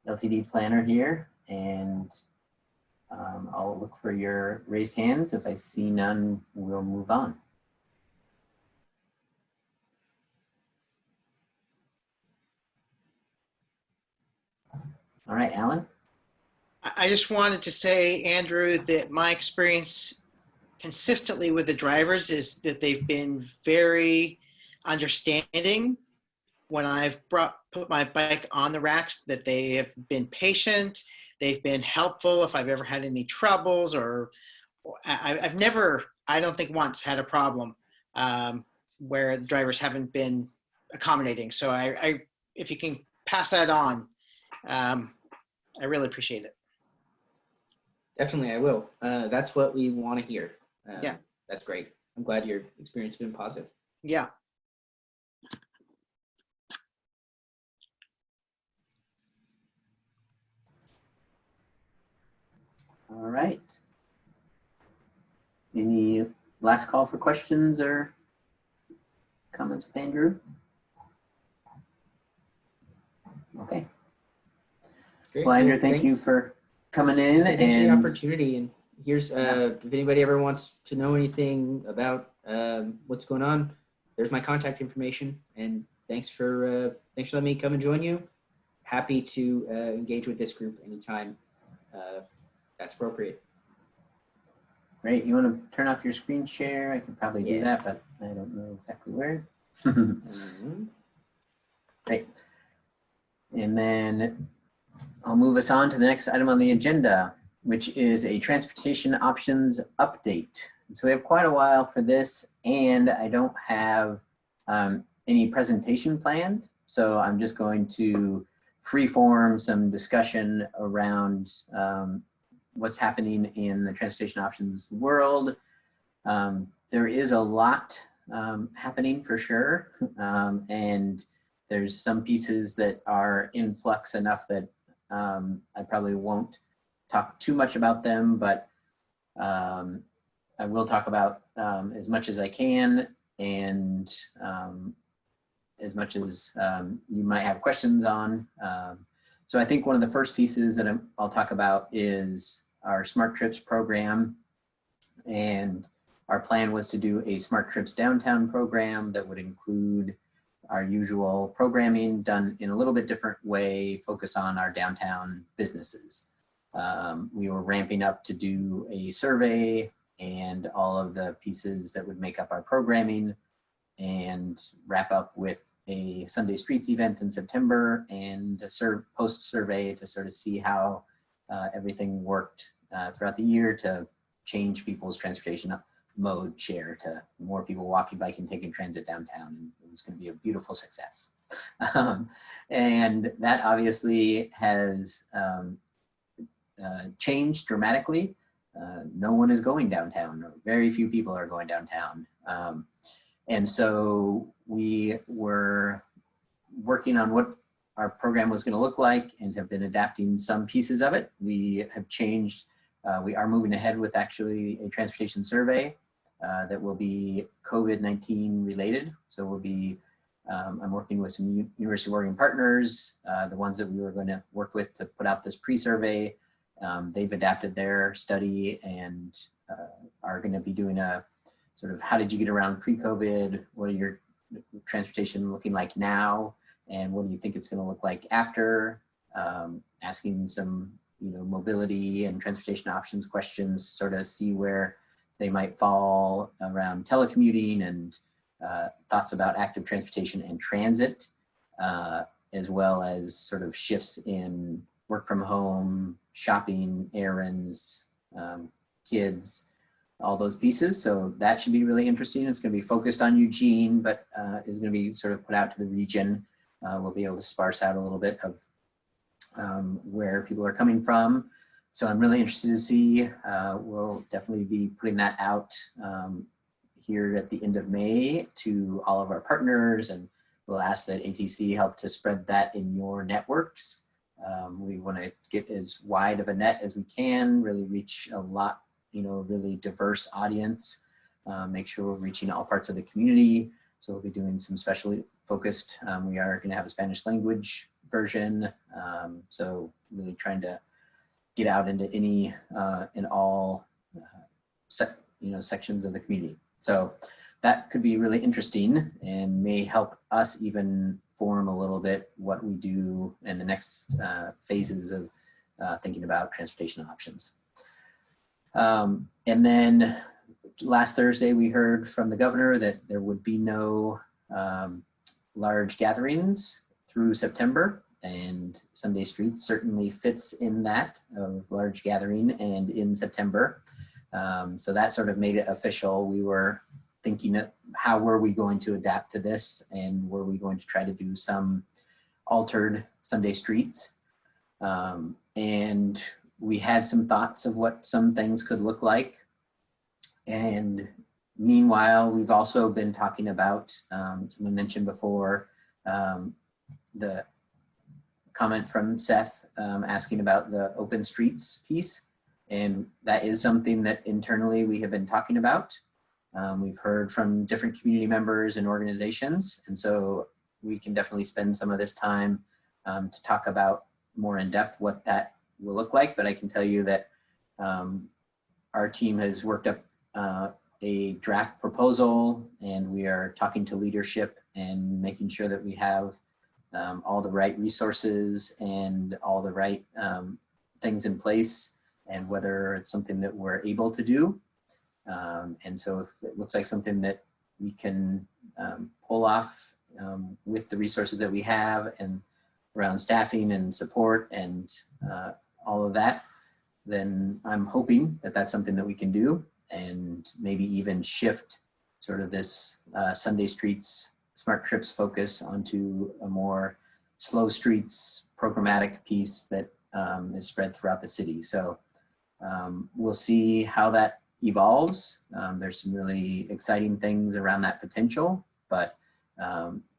LTD planner here. And I'll look for your raised hands. If I see none, we'll move on. All right, Alan. I just wanted to say, Andrew, that my experience consistently with the drivers is that they've been very understanding when I've put my bike on the racks, that they have been patient, they've been helpful if I've ever had any troubles or I've never, I don't think once, had a problem where the drivers haven't been accommodating. So if you can pass that on, I really appreciate it. Definitely, I will. That's what we want to hear. Yeah. That's great. I'm glad your experience has been positive. Yeah. All right. Any last call for questions or comments with Andrew? Okay. Great. Well, Andrew, thank you for coming in. Thanks for the opportunity. And here's, if anybody ever wants to know anything about what's going on, there's my contact information. And thanks for letting me come and join you. Happy to engage with this group anytime that's appropriate. Great. You want to turn off your screen share? I could probably do that, but I don't know exactly where. Great. And then I'll move us on to the next item on the agenda, which is a transportation options update. And so we have quite a while for this, and I don't have any presentation planned. So I'm just going to freeform some discussion around what's happening in the transportation options world. There is a lot happening for sure. And there's some pieces that are in flux enough that I probably won't talk too much about them, but I will talk about as much as I can, and as much as you might have questions on. So I think one of the first pieces that I'll talk about is our Smart Trips program. And our plan was to do a Smart Trips downtown program that would include our usual programming done in a little bit different way, focus on our downtown businesses. We were ramping up to do a survey and all of the pieces that would make up our programming, and wrap up with a Sunday Streets event in September and a post-survey to sort of see how everything worked throughout the year to change people's transportation mode share to more people walking, biking, taking transit downtown. It was going to be a beautiful success. And that obviously has changed dramatically. No one is going downtown, or very few people are going downtown. And so we were working on what our program was going to look like and have been adapting some pieces of it. We have changed, we are moving ahead with actually a transportation survey that will be COVID-19 related. So we'll be, I'm working with some University of Oregon partners, the ones that we were going to work with to put out this pre-survey. They've adapted their study and are going to be doing a sort of how did you get around pre-COVID? What are your transportation looking like now? And what do you think it's going to look like after? Asking some, mobility and transportation options questions, sort of see where they might fall around telecommuting and thoughts about active transportation and transit, as well as sort of shifts in work from home, shopping, errands, kids, all those pieces. So that should be really interesting. It's going to be focused on Eugene, but is going to be sort of put out to the region. We'll be able to sparse out a little bit of where people are coming from. So I'm really interested to see. We'll definitely be putting that out here at the end of May to all of our partners, and we'll ask that ATC help to spread that in your networks. We want to get as wide of a net as we can, really reach a lot, really diverse audience, make sure we're reaching all parts of the community. So we'll be doing some specially focused, we are going to have a Spanish language version. So really trying to get out into any and all sections of the community. So that could be really interesting and may help us even form a little bit what we do in the next phases of thinking about transportation options. And then last Thursday, we heard from the governor that there would be no large gatherings through September, and Sunday Streets certainly fits in that of large gathering and in September. So that sort of made it official. We were thinking of how were we going to adapt to this, and were we going to try to do some altered Sunday streets. And we had some thoughts of what some things could look like. And meanwhile, we've also been talking about, someone mentioned before, the comment from Seth asking about the open streets piece. And that is something that internally we have been talking about. We've heard from different community members and organizations. And so we can definitely spend some of this time to talk about more in depth what that will look like. But I can tell you that our team has worked up a draft proposal, and we are talking to leadership and making sure that we have all the right resources and all the right things in place, and whether it's something that we're able to do. And so if it looks like something that we can pull off with the resources that we have and around staffing and support and all of that, then I'm hoping that that's something that we can do, and maybe even shift sort of this Sunday Streets Smart Trips focus onto a more slow streets programmatic piece that is spread throughout the city. So we'll see how that evolves. There's some really exciting things around that potential, but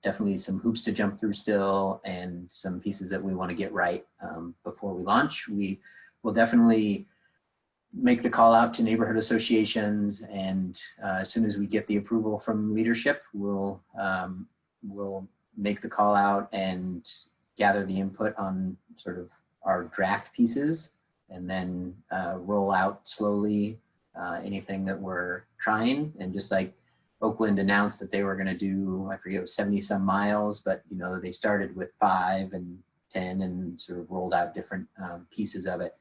definitely some hoops to jump through still, and some pieces that we want to get right before we launch. We will definitely make the call out to neighborhood associations, and as soon as we get the approval from leadership, we'll make the call out and gather the input on sort of our draft pieces, and then roll out slowly anything that we're trying. And just like Oakland announced that they were going to do, I forget, it was 70 some miles, but you know, they started with 5 and 10 and sort of rolled out different pieces of it.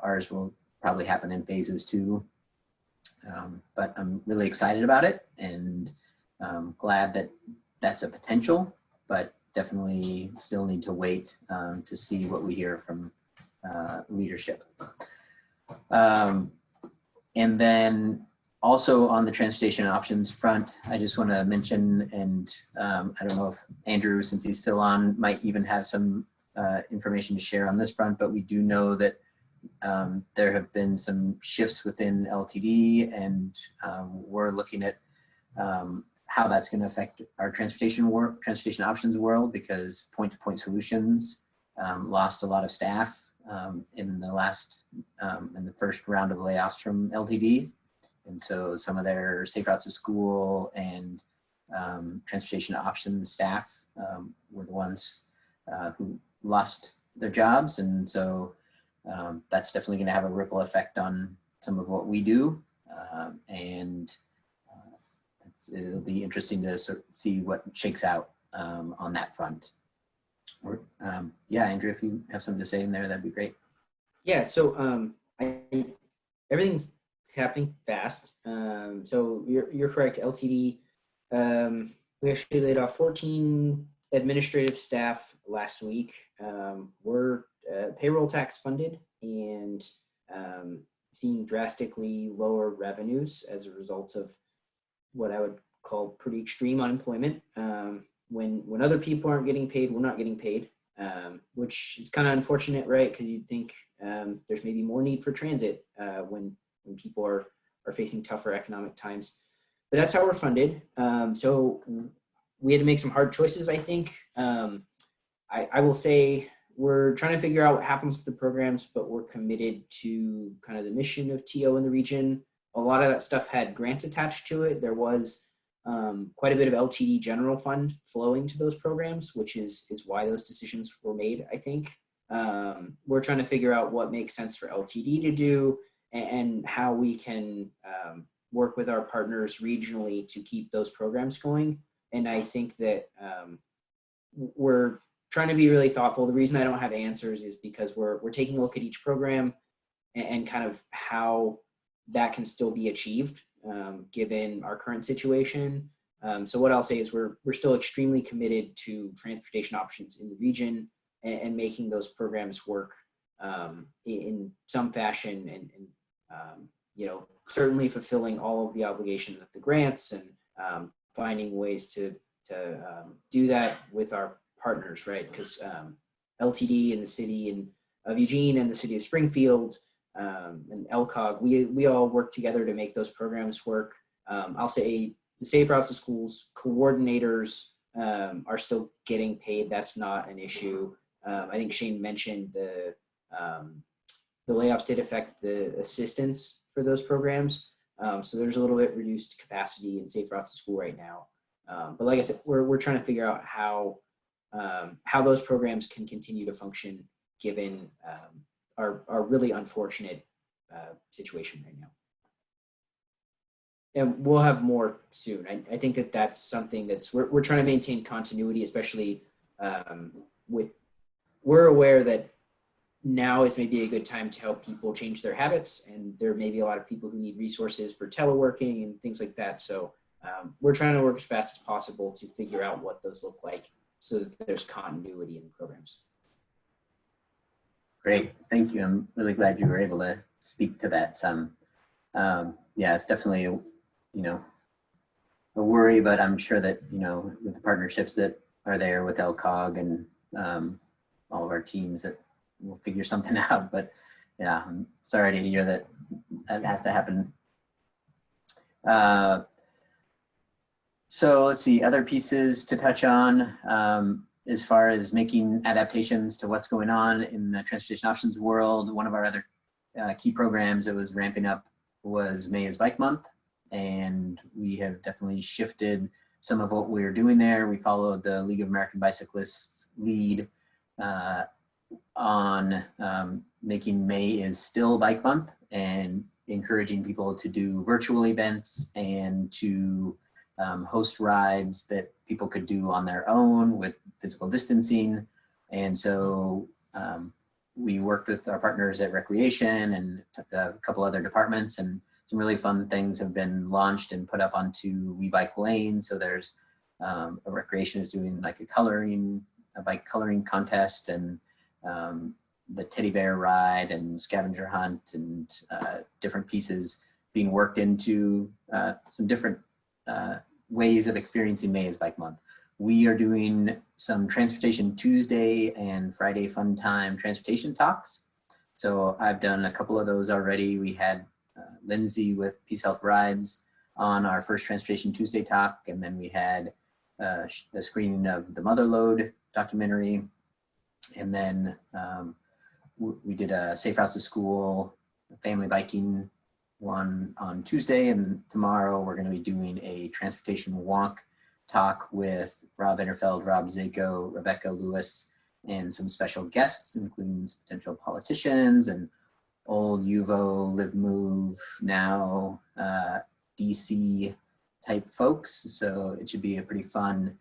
Ours will probably happen in phases too. But I'm really excited about it, and glad that that's a potential, but definitely still need to wait to see what we hear from leadership. And then also on the transportation options front, I just want to mention, and I don't know if Andrew, since he's still on, might even have some information to share on this front, but we do know that there have been some shifts within LTD, and we're looking at how that's going to affect our transportation options world, because point-to-point solutions lost a lot of staff in the first round of layoffs from LTD. And so some of their safe routes to school and transportation options staff were the ones who lost their jobs. And so that's definitely going to have a ripple effect on some of what we do. And it'll be interesting to sort of see what shakes out on that front. Yeah, Andrew, if you have something to say in there, that'd be great. Yeah, so everything's happening fast. So you're correct, LTD. We actually laid off 14 administrative staff last week. We're payroll tax funded and seeing drastically lower revenues as a result of what I would call pretty extreme unemployment. When other people aren't getting paid, we're not getting paid, which is kind of unfortunate, right? Because you'd think there's maybe more need for transit when people are facing tougher economic times. But that's how we're funded. So we had to make some hard choices, I think. I will say we're trying to figure out what happens with the programs, but we're committed to kind of the mission of TO in the region. A lot of that stuff had grants attached to it. There was quite a bit of LTD general fund flowing to those programs, which is why those decisions were made, I think. We're trying to figure out what makes sense for LTD to do and how we can work with our partners regionally to keep those programs going. And I think that we're trying to be really thoughtful. The reason I don't have answers is because we're taking a look at each program and kind of how that can still be achieved given our current situation. So what I'll say is we're still extremely committed to transportation options in the region and making those programs work in some fashion and you know, certainly fulfilling all of the obligations of the grants and finding ways to do that with our partners, right? Because LTD and the city of Eugene and the city of Springfield and LCOG, we all work together to make those programs work. I'll say the Safe Routes to Schools coordinators are still getting paid. That's not an issue. I think Shane mentioned the layoffs did affect the assistance for those programs. So there's a little bit reduced capacity in Safe Routes to School right now. But like I said, we're trying to figure out how those programs can continue to function given our really unfortunate situation right now. And we'll have more soon. I think that's something we're trying to maintain continuity, especially we're aware that now is maybe a good time to help people change their habits, and there may be a lot of people who need resources for teleworking and things like that. So we're trying to work as fast as possible to figure out what those look like so that there's continuity in the programs. Great, thank you. I'm really glad you were able to speak to that some. Yeah, it's definitely, a worry, but I'm sure that, with the partnerships that are there with LCOG and all of our teams, that we'll figure something out. But yeah, I'm sorry to hear that that has to happen. So let's see, other pieces to touch on as far as making adaptations to what's going on in the transportation options world. One of our other key programs that was ramping up was May is Bike Month. And we have definitely shifted some of what we're doing there. We followed the League of American Bicyclists lead on making May is still Bike Month and encouraging people to do virtual events and to host rides that people could do on their own with physical distancing. And so we worked with our partners at Recreation and a couple other departments, and some really fun things have been launched and put up onto We Bike Lane. So there's a Recreation is doing like a bike coloring contest, and the teddy bear ride and scavenger hunt and different pieces being worked into some different ways of experiencing May is Bike Month. We are doing some Transportation Tuesday and Friday Fun Time transportation talks. So I've done a couple of those already. We had Lindsay with Peace Health Rides on our first Transportation Tuesday talk, and then we had a screening of the Motherload documentary, and then we did a Safe Routes to School family biking one on Tuesday, and tomorrow we're going to be doing a transportation walk talk with Rob Interfeld, Rob Zako, Rebecca Lewis, and some special guests, including some potential politicians and old UVO, Live Move, now DC type folks. So it should be a pretty fun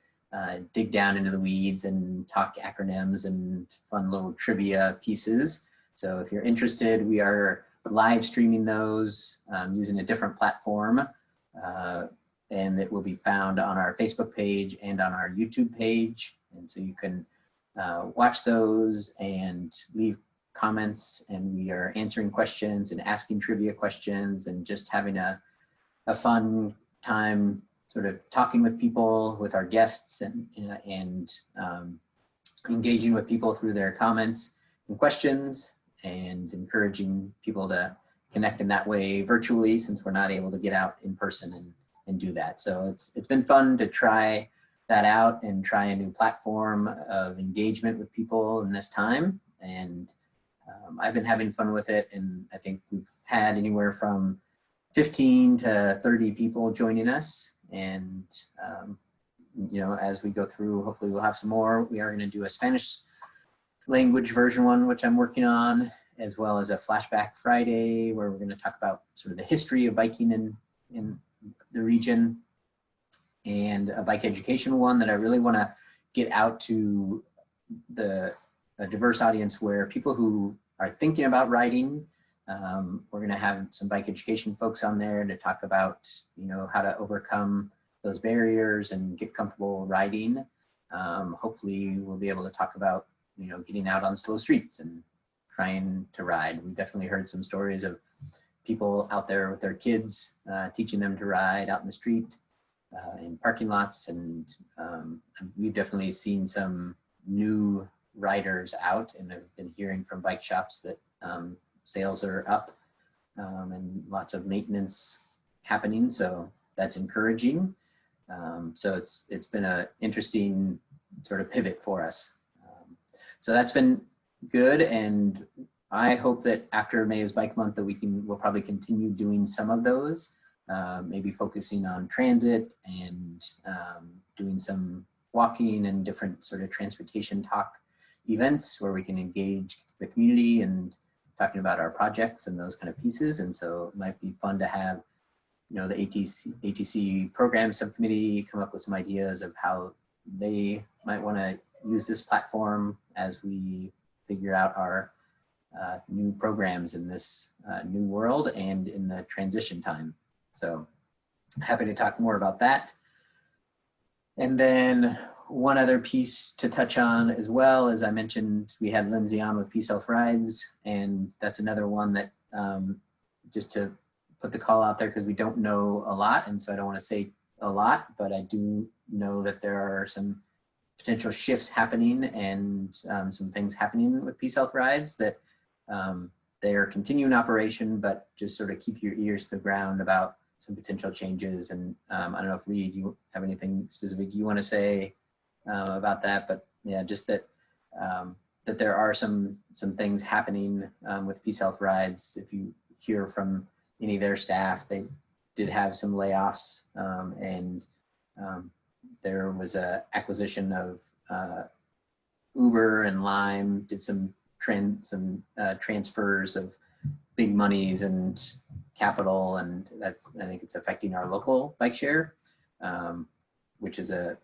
dig down into the weeds and talk acronyms and fun little trivia pieces. So if you're interested, we are live streaming those using a different platform, and it will be found on our Facebook page and on our YouTube page. And so you can watch those and leave comments, and we are answering questions and asking trivia questions and just having a fun time sort of talking with people, with our guests, and engaging with people through their comments and questions, and encouraging people to connect in that way virtually, since we're not able to get out in person and do that. So it's been fun to try that out and try a new platform of engagement with people in this time. And I've been having fun with it, and I think we've had anywhere from 15 to 30 people joining us. And as we go through, hopefully we'll have some more. We are going to do a Spanish language version one, which I'm working on, as well as a Flashback Friday, where we're going to talk about sort of the history of biking in the region, and a bike education one that I really want to get out to a diverse audience, where people who are thinking about riding, we're going to have some bike education folks on there to talk about, how to overcome those barriers and get comfortable riding. Hopefully we'll be able to talk about, getting out on slow streets and trying to ride. We definitely heard some stories of people out there with their kids, teaching them to ride out in the street, in parking lots. And we've definitely seen some new riders out, and I've been hearing from bike shops that sales are up and lots of maintenance happening. So that's encouraging. So it's been an interesting sort of pivot for us. So that's been good, and I hope that after May is Bike Month that we'll probably continue doing some of those, maybe focusing on transit and doing some walking and different sort of transportation talk events where we can engage the community and talking about our projects and those kind of pieces. And so it might be fun to have, you know, the ATC program subcommittee come up with some ideas of how they might want to use this platform as we figure out our new programs in this new world and in the transition time. So happy to talk more about that. And then one other piece to touch on as well, as I mentioned, we had Lindsay on with Peace Health Rides, and that's another one that just to put the call out there, because we don't know a lot, and so I don't want to say a lot, but I do know that there are some potential shifts happening and some things happening with Peace Health Rides that they are continuing operation, but just sort of keep your ears to the ground about some potential changes. And I don't know if Reed, you have anything specific you want to say about that, but yeah, just that that there are some things happening with Peace Health Rides. If you hear from any of their staff, they did have some layoffs, and there was a acquisition of Uber and Lime, did some transfers of big monies and capital, and that's, I think it's affecting our local bike share, which is a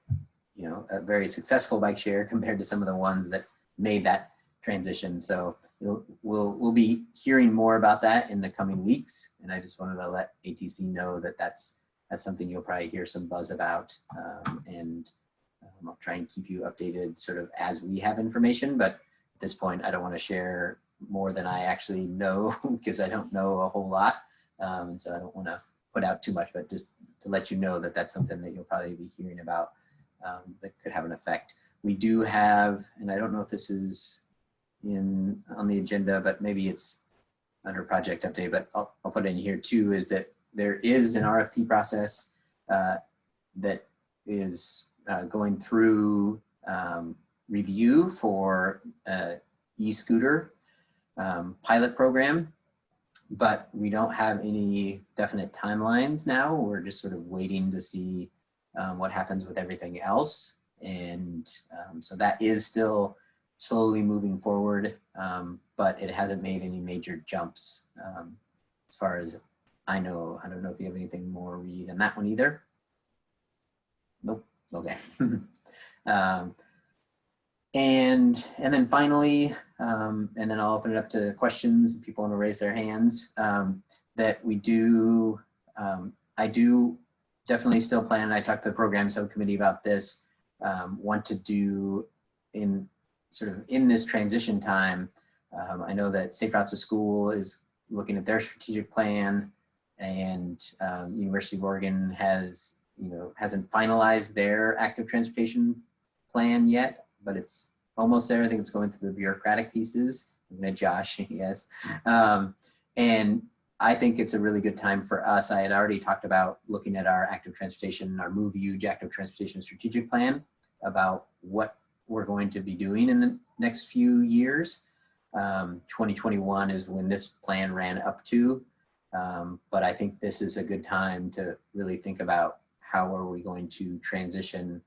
very successful bike share compared to some of the ones that made that transition. So we'll be hearing more about that in the coming weeks, and I just wanted to let ATC know that that's something you'll probably hear some buzz about, and I'll try and keep you updated sort of as we have information, but at this point I don't want to share more than I actually know because I don't know a whole lot, and so I don't want to put out too much, but just to let you know that that's something that you'll probably be hearing about that could have an effect. We do have, and I don't know if this is on the agenda, but maybe it's under project update, but I'll put it in here too, is that there is an RFP process that is going through review for e-scooter pilot program, but we don't have any definite timelines now. We're just sort of waiting to see what happens with everything else. And so that is still slowly moving forward, but it hasn't made any major jumps as far as I know. I don't know if you have anything more to read on that one either. Nope. Okay. And then finally, and then I'll open it up to questions if people want to raise their hands, that we do, I do definitely still plan, and I talked to the program subcommittee about this, want to do in this transition time. I know that Safe Routes to School is looking at their strategic plan, and University of Oregon hasn't finalized their active transportation plan yet, but it's almost there. I think it's going through the bureaucratic pieces. Josh, yes. And I think it's a really good time for us. I had already talked about looking at our active transportation, our Move Huge active transportation strategic plan, about what we're going to be doing in the next few years. 2021 is when this plan ran up to, but I think this is a good time to really think about how are we going to transition,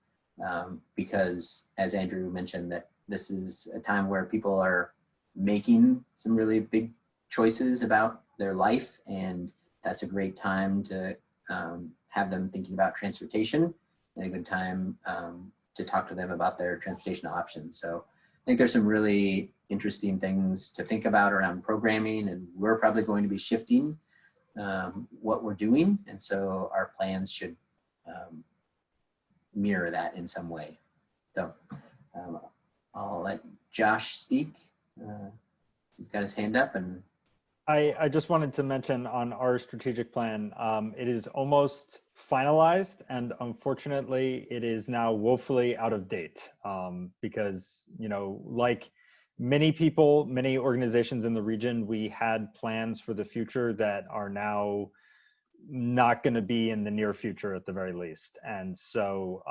because as Andrew mentioned, that this is a time where people are making some really big choices about their life, and that's a great time to have them thinking about transportation, and a good time to talk to them about their transportation options. So I think there's some really interesting things to think about around programming, and we're probably going to be shifting what we're doing, and so our plans should mirror that in some way. So I'll let Josh speak. He's got his hand up, and I just wanted to mention on our strategic plan, it is almost finalized, and unfortunately it is now woefully out of date, because, you know, like many people, many organizations in the region, we had plans for the future that are now not going to be in the near future at the very least. And so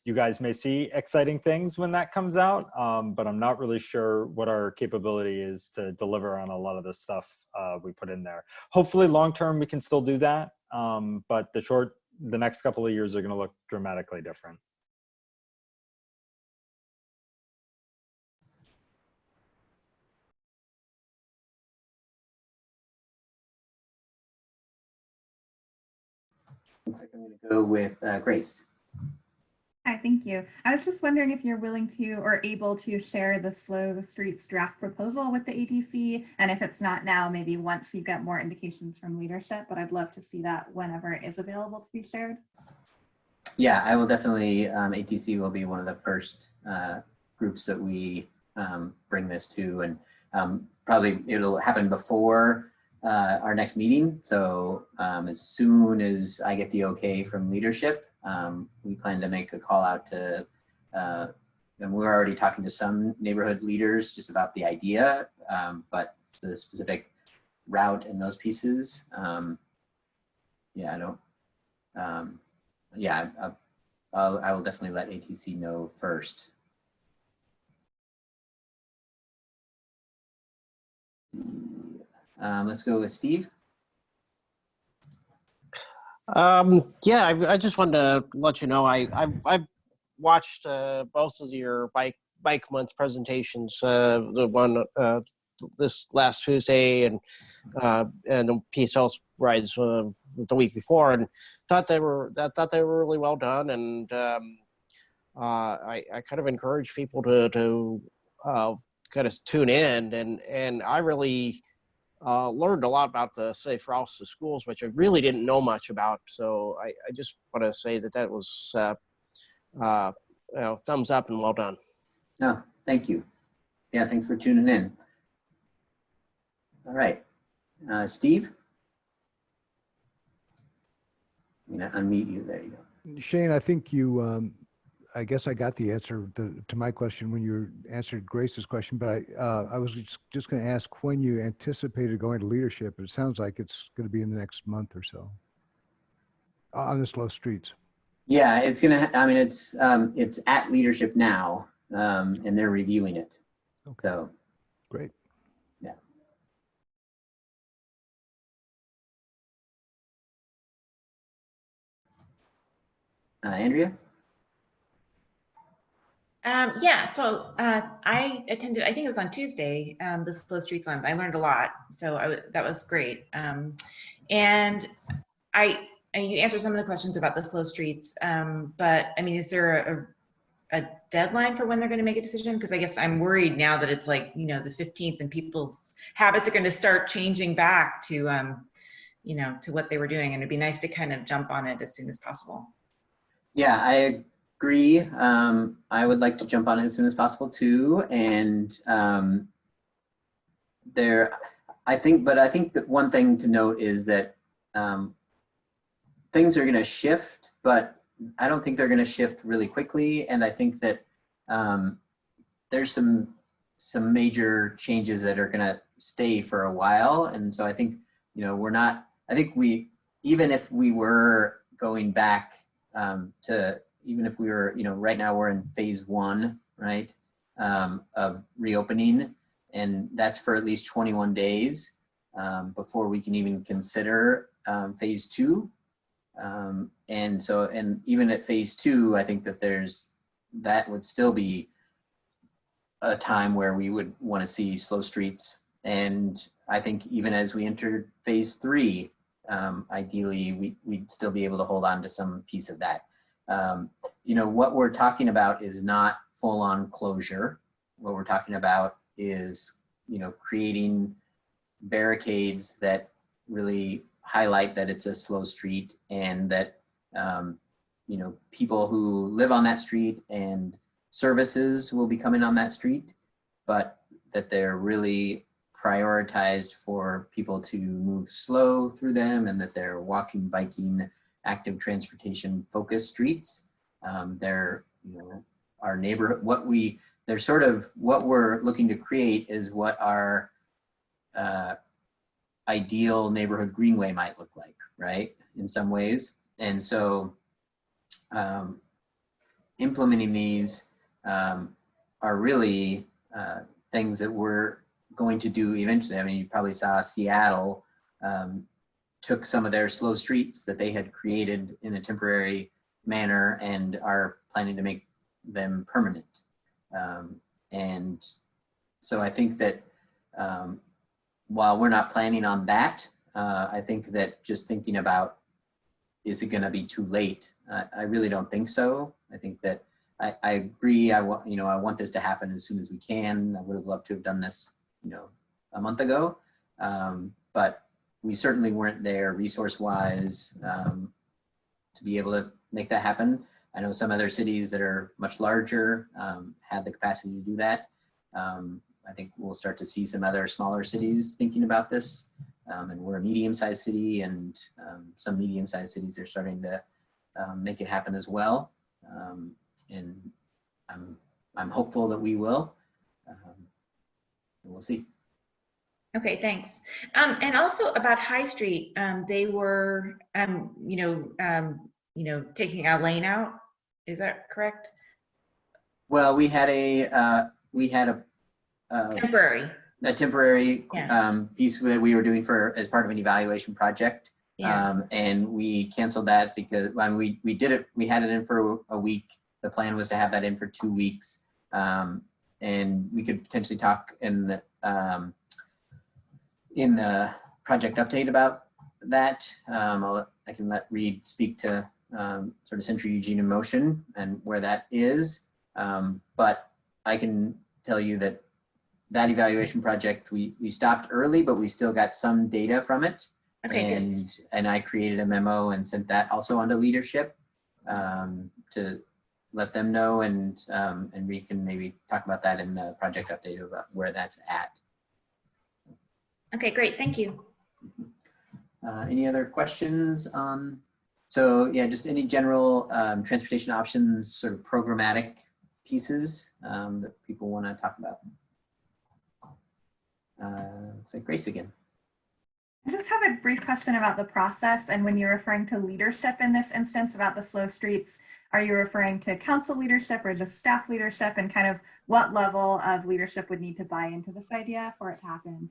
you guys may see exciting things when that comes out, but I'm not really sure what our capability is to deliver on a lot of the stuff we put in there. Hopefully long term we can still do that, but the next couple of years are going to look dramatically different. Looks like I'm going to go with Grace. Hi, thank you. I was just wondering if you're willing to or able to share the Slow Streets draft proposal with the ATC, and if it's not now, maybe once you get more indications from leadership, but I'd love to see that whenever it is available to be shared. Yeah, I will definitely, ATC will be one of the first groups that we bring this to, and probably it'll happen before our next meeting. So as soon as I get the okay from leadership, we plan to make a call out to, and we're already talking to some neighborhood leaders just about the idea, but the specific route and those pieces, yeah, I don't, yeah, I will definitely let ATC know first. Let's go with Steve. Yeah, I just wanted to let you know I've watched both of your bike month presentations. The one this last Tuesday and the PSL rides the week before, and thought they were really well done. And I kind of encourage people to kind of tune in, and I really learned a lot about the Safe Routes to Schools, which I really didn't know much about. So I just want to say that was you know, thumbs up and well done. Oh, thank you. Yeah, thanks for tuning in. All right, Steve. I'm gonna unmute you. There you go. Shane, I think you, I guess I got the answer to my question when you answered Grace's question, but I was just going to ask when you anticipated going to leadership. It sounds like it's going to be in the next month or so on the slow streets. Yeah, it's gonna. I mean, it's at leadership now, and they're reviewing it. Okay. So great. Yeah. Andrea. Yeah, so I attended, I think it was on Tuesday, the Slow Streets one. I learned a lot, so that was great. And you answered some of the questions about the slow streets, but I mean, is there a deadline for when they're going to make a decision? Because I guess I'm worried now that it's like, you know, the 15th and people's habits are going to start changing back to, you know, to what they were doing. And it'd be nice to kind of jump on it as soon as possible. Yeah, I agree. I would like to jump on it as soon as possible too. And I think that one thing to note is that things are going to shift, but I don't think they're going to shift really quickly. And I think that there's some major changes that are going to stay for a while. And so I think, you know, even if we were going back even if we were, you know, right now we're in phase 1, right, of reopening, and that's for at least 21 days before we can even consider phase 2. And even at phase 2, I think that that would still be a time where we would want to see slow streets. And I think even as we enter phase 3, ideally we'd still be able to hold on to some piece of that. You know, what we're talking about is not full-on closure. What we're talking about is, you know, creating barricades that really highlight that it's a slow street, and that, you know, people who live on that street and services will be coming on that street, but that they're really prioritized for people to move slow through them, and that they're walking, biking, active transportation focused streets. They're, you know, our neighborhood, they're sort of what we're looking to create is what our ideal neighborhood greenway might look like, right? In some ways. And so implementing these are really things that we're going to do eventually. I mean, you probably saw Seattle took some of their slow streets that they had created in a temporary manner and are planning to make them permanent. And so I think that while we're not planning on that, I think that just thinking about, is it gonna be too late? I really don't think so. I think that I agree. I want this to happen as soon as we can. I would have loved to have done this, you know, a month ago, but we certainly weren't there resource-wise to be able to make that happen. I know some other cities that are much larger have the capacity to do that. I think we'll start to see some other smaller cities thinking about this. And we're a medium-sized city, and some medium-sized cities are starting to make it happen as well. And I'm hopeful that we will. We'll see. Okay, thanks. And also about High Street, they were, taking a lane out. Is that correct? Well, we had a temporary piece that we were doing as part of an evaluation project. Yeah. And we canceled that because when we did it, we had it in for a week. The plan was to have that in for 2 weeks. And we could potentially talk in the project update about that. I can let Reed speak to sort of Central Eugene in Motion and where that is. But I can tell you that evaluation project, we stopped early, but we still got some data from it. Okay, and I created a memo and sent that also onto leadership to let them know, and we can maybe talk about that in the project update about where that's at. Okay, great, thank you. Any other questions? So yeah, just any general transportation options, sort of programmatic pieces that people want to talk about. Looks like Grace again. I just have a brief question about the process, and when you're referring to leadership in this instance about the slow streets, are you referring to council leadership or the staff leadership, and kind of what level of leadership would need to buy into this idea for it to happen?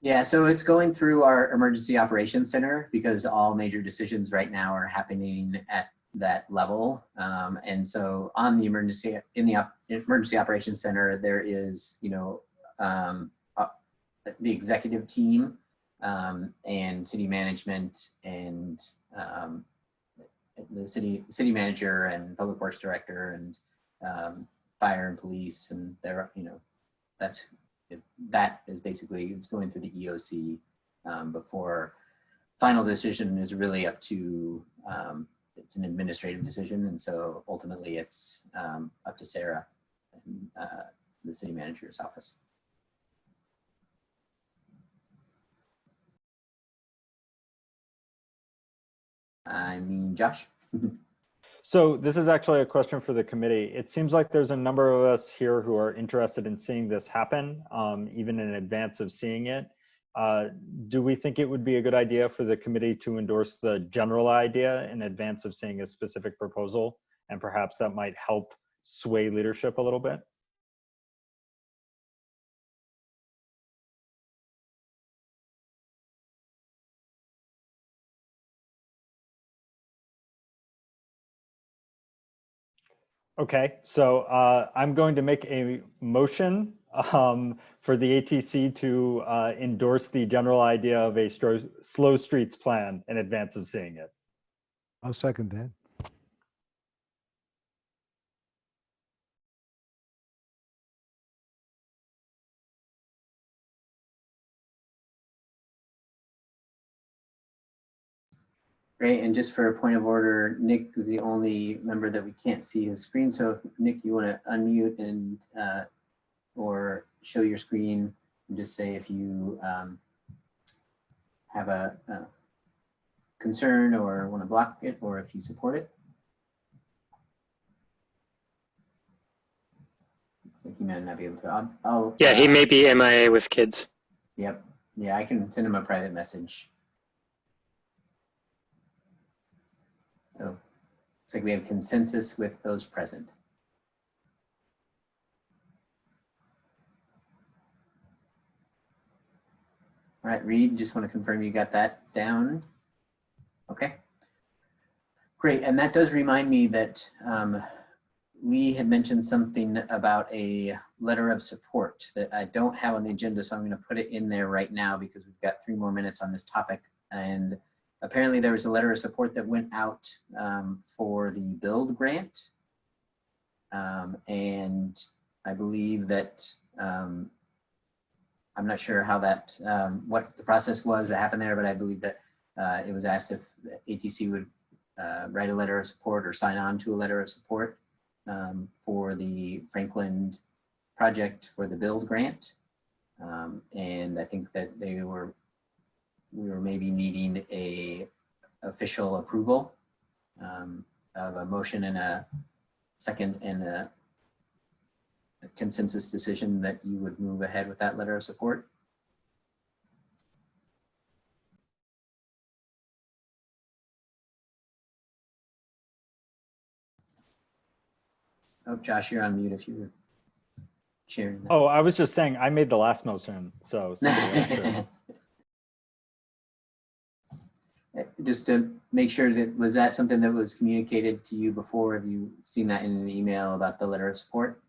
Yeah, so it's going through our emergency operations center because all major decisions right now are happening at that level. And so on the emergency operations center, there is, you know, the executive team and city management and the city manager and public works director and fire and police, and there, you know, that is basically, it's going through the EOC before final decision is really up to, it's an administrative decision. And so ultimately it's up to Sarah and the city manager's office. I mean, Josh. So this is actually a question for the committee. It seems like there's a number of us here who are interested in seeing this happen, even in advance of seeing it. Do we think it would be a good idea for the committee to endorse the general idea in advance of seeing a specific proposal? And perhaps that might help sway leadership a little bit? Okay, so I'm going to make a motion for the ATC to endorse the general idea of a slow streets plan in advance of seeing it. I'll second that. Great, and just for a point of order, Nick is the only member that we can't see his screen. So if Nick, you want to unmute and or show your screen, and just say if you have a concern or want to block it, or if you support it. Looks like he might not be able to. I'll Yeah, he may be MIA with kids. Yep. Yeah, I can send him a private message. So looks like we have consensus with those present. All right, Reed, just want to confirm you got that down. Okay. Great, and that does remind me that Lee had mentioned something about a letter of support that I don't have on the agenda, so I'm going to put it in there right now because we've got 3 more minutes on this topic. And apparently there was a letter of support that went out for the build grant. And I believe that, I'm not sure how that, what the process was that happened there, but I believe that it was asked if ATC would write a letter of support or sign on to a letter of support for the Franklin project for the build grant. And I think that we were maybe needing a official approval of a motion and a second and a consensus decision that you would move ahead with that letter of support. Oh, Josh, you're on mute if you were sharing that. Oh, I was just saying I made the last motion, so somebody else should. Just to make sure that, was that something that was communicated to you before? Have you seen that in an email about the letter of support?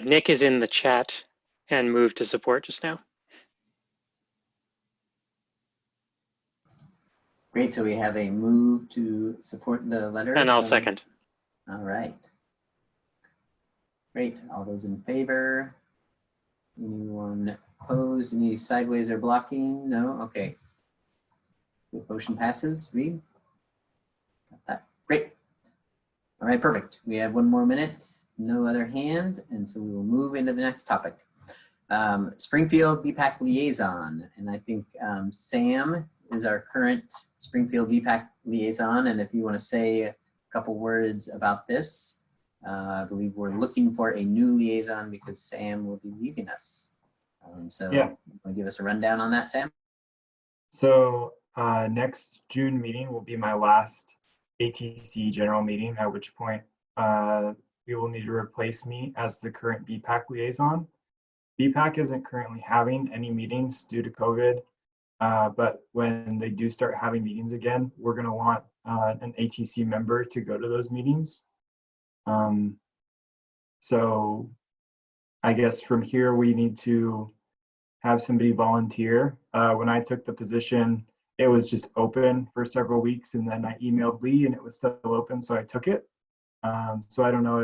Nick is in the chat and moved to support just now. Great, so we have a move to support the letter. And I'll second. All right. Great, all those in favor? Anyone opposed? Any sideways or blocking? No, okay. The motion passes, Reed? Got that, great. All right, perfect. We have 1 more minute, no other hands, and so we will move into the next topic. Springfield VPAC liaison, and I think Sam is our current Springfield VPAC liaison, and if you want to say a couple words about this, I believe we're looking for a new liaison because Sam will be leaving us. So yeah. Want to give us a rundown on that, Sam? So next June meeting will be my last ATC general meeting, at which point you will need to replace me as the current BPAC liaison. BPAC isn't currently having any meetings due to COVID, but when they do start having meetings again, we're going to want an ATC member to go to those meetings. So I guess from here we need to have somebody volunteer. When I took the position, it was just open for several weeks, and then I emailed Lee and it was still open, so I took it. So I don't know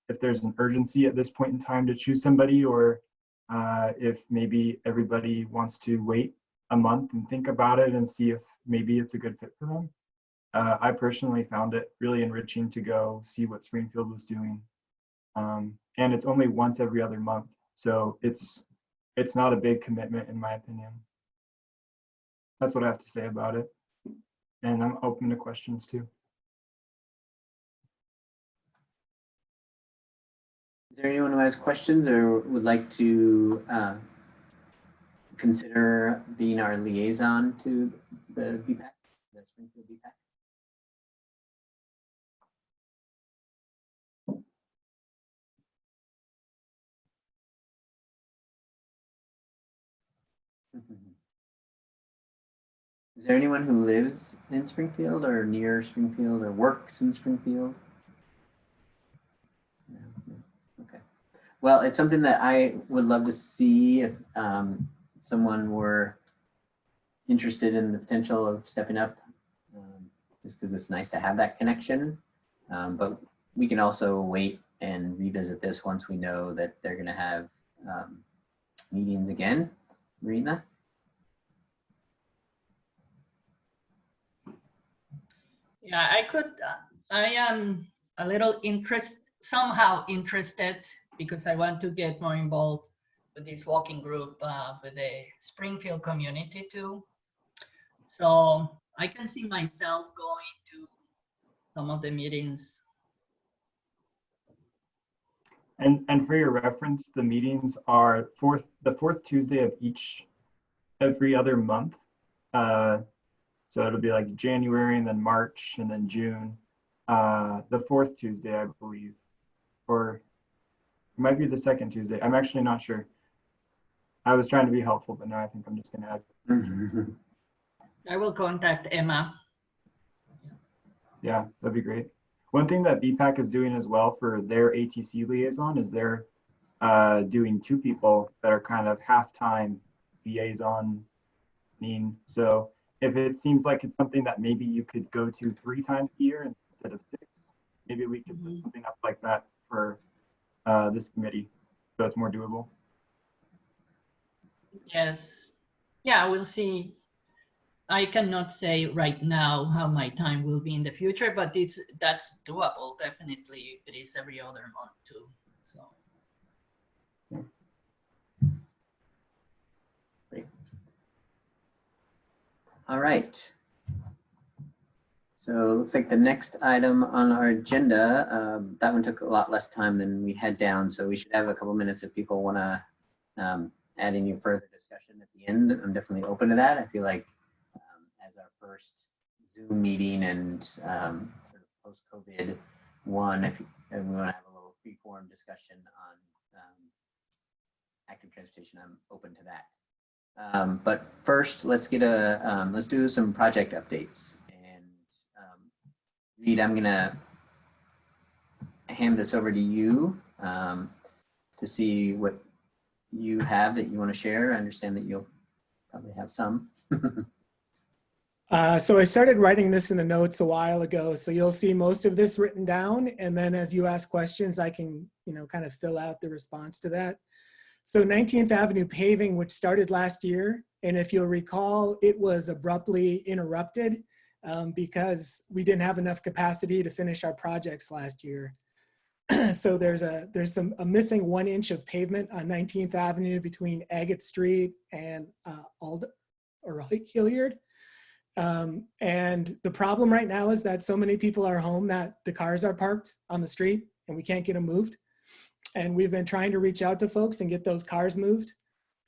if there's an urgency at this point in time to choose somebody, or if maybe everybody wants to wait a month and think about it and see if maybe it's a good fit for them. I personally found it really enriching to go see what Springfield was doing. And it's only once every other month, so it's not a big commitment in my opinion. That's what I have to say about it. And I'm open to questions too. Is there anyone who has questions or would like to consider being our liaison to the VPAC, the Springfield VPAC? Is there anyone who lives in Springfield or near Springfield or works in Springfield? No, no. Okay. Well, it's something that I would love to see if someone were interested in the potential of stepping up, just because it's nice to have that connection. But we can also wait and revisit this once we know that they're going to have meetings again. Marina? Yeah, I am a little somehow interested because I want to get more involved with this walking group with the Springfield community too. So I can see myself going to some of the meetings. And for your reference, the meetings are the fourth Tuesday of every other month. So it'll be like January and then March and then June. The fourth Tuesday, I believe, or it might be the second Tuesday. I'm actually not sure. I was trying to be helpful, but now I think I'm just gonna add. I will contact Emma. Yeah, that'd be great. One thing that BPAC is doing as well for their ATC liaison is they're doing 2 people that are kind of half-time liaison. So if it seems like it's something that maybe you could go to 3 times a year instead of 6, maybe we could set something up like that for this committee, so it's more doable. Yes. Yeah, we'll see. I cannot say right now how my time will be in the future, but that's doable, definitely, if it is every other month too. So. Great. All right. So it looks like the next item on our agenda, that one took a lot less time than we had down, so we should have a couple minutes if people want to add any further discussion at the end. I'm definitely open to that. I feel like as our first Zoom meeting and sort of post-COVID one, if we want to have a little free-form discussion on active transportation, I'm open to that. But first, let's get let's do some project updates. Reed, I'm gonna hand this over to you to see what you have that you want to share. I understand that you'll probably have some. So I started writing this in the notes a while ago, so you'll see most of this written down, and then as you ask questions, I can, kind of fill out the response to that. So 19th Avenue paving, which started last year, and if you'll recall, it was abruptly interrupted because we didn't have enough capacity to finish our projects last year. So there's a missing 1 inch of pavement on 19th Avenue between Agate Street and Hilliard. And the problem right now is that so many people are home that the cars are parked on the street and we can't get them moved. And we've been trying to reach out to folks and get those cars moved.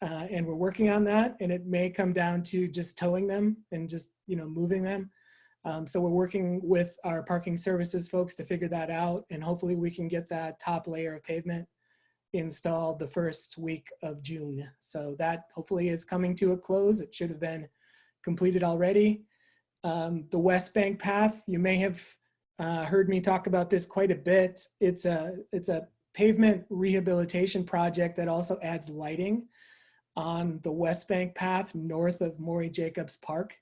And we're working on that, and it may come down to just towing them and just, moving them. So we're working with our parking services folks to figure that out, and hopefully we can get that top layer of pavement installed the first week of June. So that hopefully is coming to a close. It should have been completed already. The West Bank path, you may have heard me talk about this quite a bit. It's a pavement rehabilitation project that also adds lighting on the West Bank path north of Maury Jacobs Park.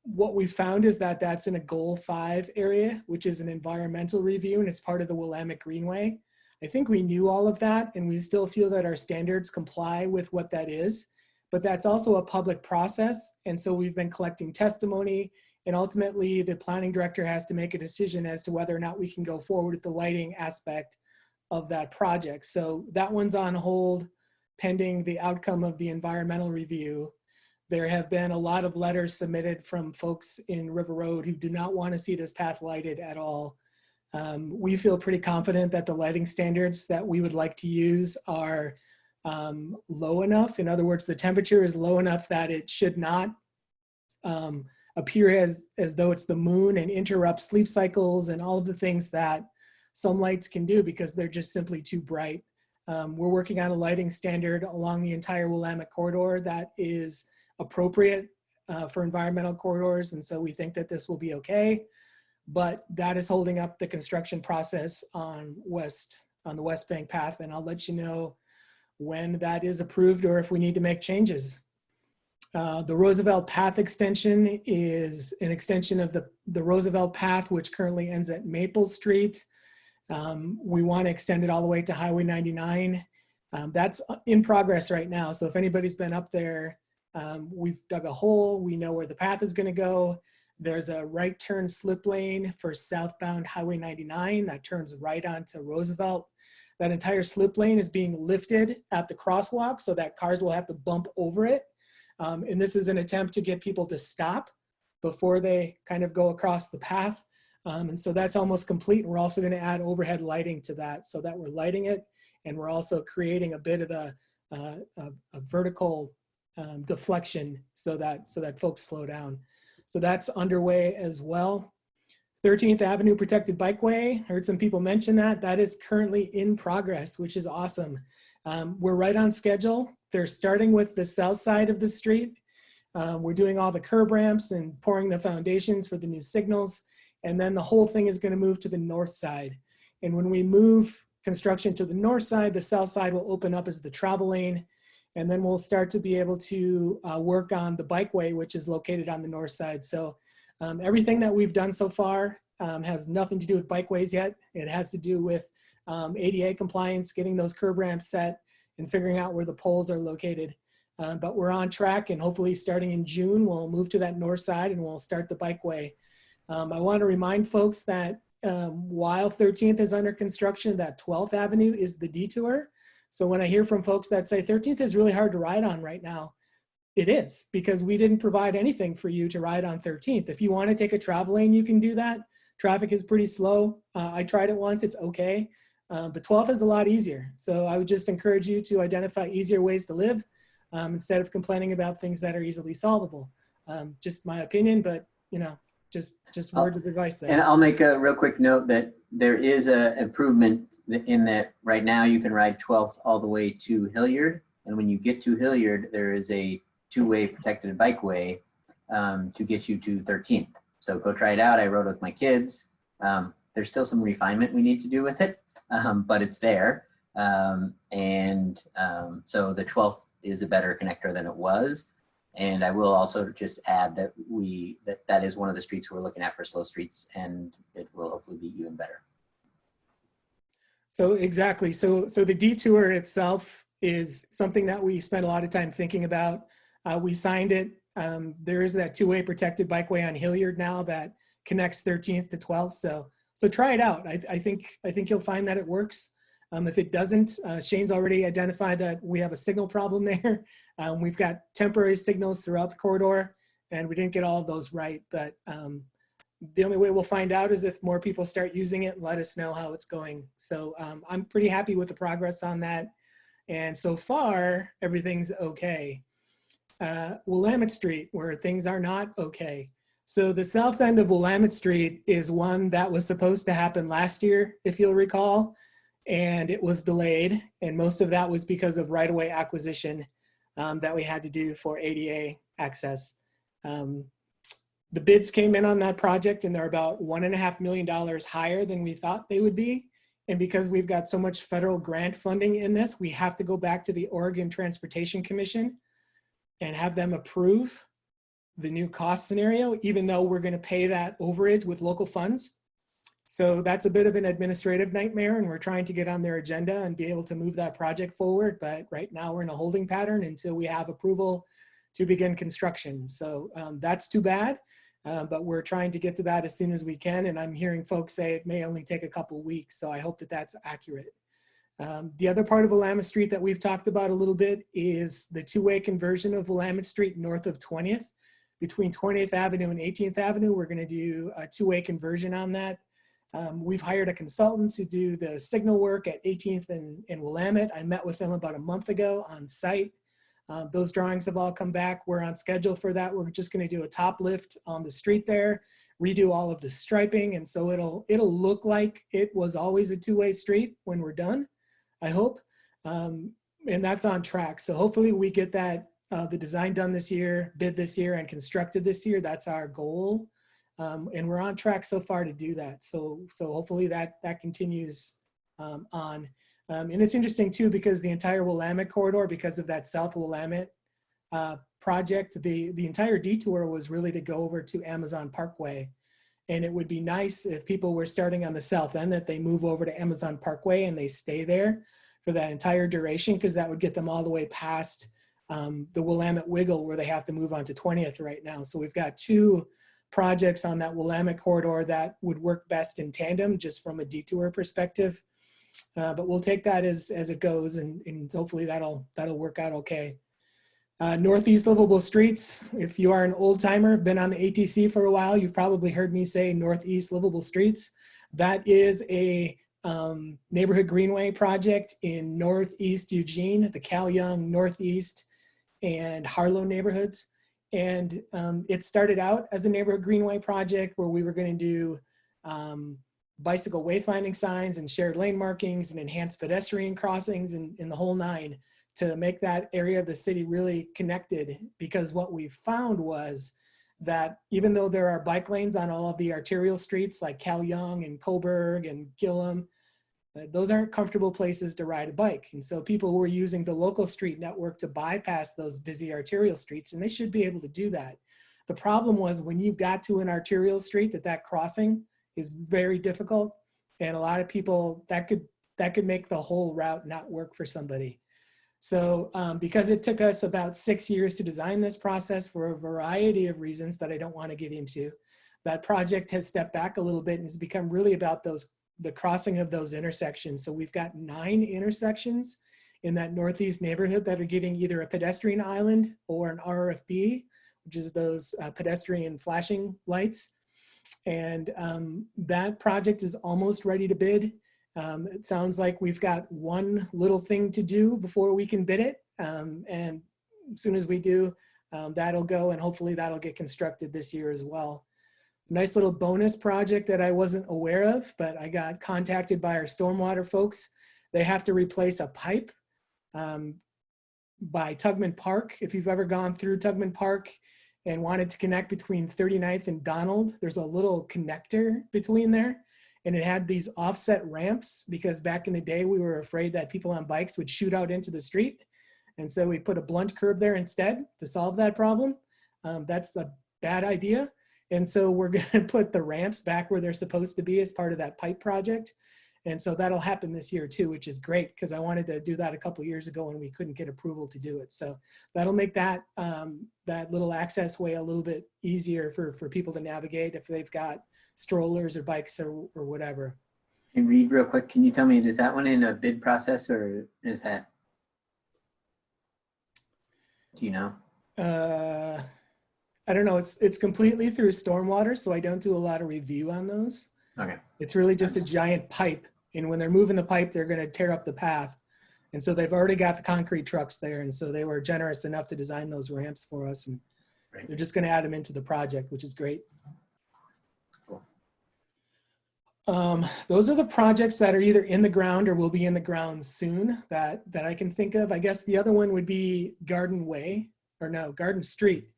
What we found is that that's in a Goal 5 area, which is an environmental review, and it's part of the Willamette Greenway. I think we knew all of that, and we still feel that our standards comply with what that is, but that's also a public process. And so we've been collecting testimony, and ultimately the planning director has to make a decision as to whether or not we can go forward with the lighting aspect of that project. So that one's on hold pending the outcome of the environmental review. There have been a lot of letters submitted from folks in River Road who do not want to see this path lighted at all. We feel pretty confident that the lighting standards that we would like to use are low enough. In other words, the temperature is low enough that it should not appear as though it's the moon and interrupt sleep cycles and all of the things that some lights can do because they're just simply too bright. We're working on a lighting standard along the entire Willamette corridor that is appropriate for environmental corridors, and so we think that this will be okay, but that is holding up the construction process on the West Bank path, and I'll let you know when that is approved or if we need to make changes. The Roosevelt path extension is an extension of the Roosevelt path, which currently ends at Maple Street. We want to extend it all the way to Highway 99. That's in progress right now, so if anybody's been up there, we've dug a hole, we know where the path is going to go. There's a right turn slip lane for southbound Highway 99 that turns right onto Roosevelt. That entire slip lane is being lifted at the crosswalk so that cars will have to bump over it. And this is an attempt to get people to stop before they kind of go across the path. And so that's almost complete. And we're also going to add overhead lighting to that so that we're lighting it. And we're also creating a bit of a vertical deflection so that folks slow down. So that's underway as well. 13th Avenue Protected Bikeway, heard some people mention that. That is currently in progress, which is awesome. We're right on schedule. They're starting with the south side of the street. We're doing all the curb ramps and pouring the foundations for the new signals. And then the whole thing is going to move to the north side. And when we move construction to the north side, the south side will open up as the travel lane. And then we'll start to be able to work on the bikeway, which is located on the north side. So everything that we've done so far has nothing to do with bikeways yet. It has to do with ADA compliance, getting those curb ramps set, and figuring out where the poles are located. But we're on track, and hopefully starting in June, we'll move to that north side and we'll start the bikeway. I want to remind folks that while 13th is under construction, that 12th Avenue is the detour. So when I hear from folks that say 13th is really hard to ride on right now, it is, because we didn't provide anything for you to ride on 13th. If you want to take a travel lane, you can do that. Traffic is pretty slow. I tried it once, it's okay. But 12th is a lot easier. So I would just encourage you to identify easier ways to live instead of complaining about things that are easily solvable. Just my opinion, but you know, just words of advice there. And I'll make a real quick note that there is an improvement in that right now you can ride 12th all the way to Hilliard. And when you get to Hilliard, there is a two-way protected bikeway to get you to 13th. So go try it out. I rode with my kids. There's still some refinement we need to do with it, but it's there. So the 12th is a better connector than it was. And I will also just add that that is one of the streets we're looking at for slow streets, and it will hopefully be even better. So exactly. So the detour itself is something that we spent a lot of time thinking about. We signed it. There is that two-way protected bikeway on Hilliard now that connects 13th to 12th. So try it out. I think you'll find that it works. If it doesn't, Shane's already identified that we have a signal problem there. We've got temporary signals throughout the corridor, and we didn't get all of those right. But the only way we'll find out is if more people start using it and let us know how it's going. So I'm pretty happy with the progress on that. And so far, everything's okay. Willamette Street, where things are not okay. So the south end of Willamette Street is one that was supposed to happen last year, if you'll recall, and it was delayed. And most of that was because of right-of-way acquisition that we had to do for ADA access. The bids came in on that project, and they're about $1.5 million higher than we thought they would be. And because we've got so much federal grant funding in this, we have to go back to the Oregon Transportation Commission and have them approve the new cost scenario, even though we're going to pay that overage with local funds. So that's a bit of an administrative nightmare, and we're trying to get on their agenda and be able to move that project forward. But right now we're in a holding pattern until we have approval to begin construction. So that's too bad, but we're trying to get to that as soon as we can. And I'm hearing folks say it may only take a couple weeks. So I hope that that's accurate. The other part of Willamette Street that we've talked about a little bit is the two-way conversion of Willamette Street north of 20th. Between 20th Avenue and 18th Avenue, we're going to do a two-way conversion on that. We've hired a consultant to do the signal work at 18th and Willamette. I met with them about a month ago on site. Those drawings have all come back. We're on schedule for that. We're just going to do a top lift on the street there, redo all of the striping, and so it'll look like it was always a two-way street when we're done, I hope. And that's on track. So hopefully we get that the design done this year, bid this year, and constructed this year. That's our goal. And we're on track so far to do that. So hopefully that continues on. And it's interesting too, because the entire Willamette corridor, because of that South Willamette project, the entire detour was really to go over to Amazon Parkway. And it would be nice if people were starting on the south end that they move over to Amazon Parkway and they stay there for that entire duration, because that would get them all the way past the Willamette Wiggle, where they have to move on to 20th right now. So we've got two projects on that Willamette corridor that would work best in tandem, just from a detour perspective. But we'll take that as it goes, and hopefully that'll work out okay. Northeast livable streets. If you are an old timer, been on the ATC for a while, you've probably heard me say Northeast livable streets. That is a neighborhood greenway project in Northeast Eugene, the Cal Young, Northeast, and Harlow neighborhoods. And it started out as a neighborhood greenway project where we were going to do bicycle wayfinding signs and shared lane markings and enhanced pedestrian crossings and the whole nine to make that area of the city really connected. Because what we found was that even though there are bike lanes on all of the arterial streets like Cal Young and Coburg and Gillum, those aren't comfortable places to ride a bike. And so people were using the local street network to bypass those busy arterial streets, and they should be able to do that. The problem was when you got to an arterial street, that crossing is very difficult. And a lot of people, that could make the whole route not work for somebody. So because it took us about 6 years to design this process for a variety of reasons that I don't want to get into, that project has stepped back a little bit and has become really about the crossing of those intersections. So we've got 9 intersections in that Northeast neighborhood that are getting either a pedestrian island or an RFB, which is those pedestrian flashing lights. And that project is almost ready to bid. It sounds like we've got one little thing to do before we can bid it. And as soon as we do, that'll go, and hopefully that'll get constructed this year as well. Nice little bonus project that I wasn't aware of, but I got contacted by our stormwater folks. They have to replace a pipe by Tugman Park. If you've ever gone through Tugman Park and wanted to connect between 39th and Donald, there's a little connector between there. And it had these offset ramps because back in the day, we were afraid that people on bikes would shoot out into the street. And so we put a blunt curb there instead to solve that problem. That's a bad idea. And so we're going to put the ramps back where they're supposed to be as part of that pipe project. And so that'll happen this year too, which is great because I wanted to do that a couple years ago and we couldn't get approval to do it. So that'll make that that little access way a little bit easier for people to navigate if they've got strollers or bikes or whatever. Hey, Reed, real quick, can you tell me, is that one in a bid process or is that, do you know? I don't know. It's completely through stormwater, so I don't do a lot of review on those. Okay. It's really just a giant pipe, and when they're moving the pipe, they're going to tear up the path. And so they've already got the concrete trucks there, and so they were generous enough to design those ramps for us, and they're just going to add them into the project, which is great. Cool. Those are the projects that are either in the ground or will be in the ground soon that I can think of. I guess the other one would be Garden Street.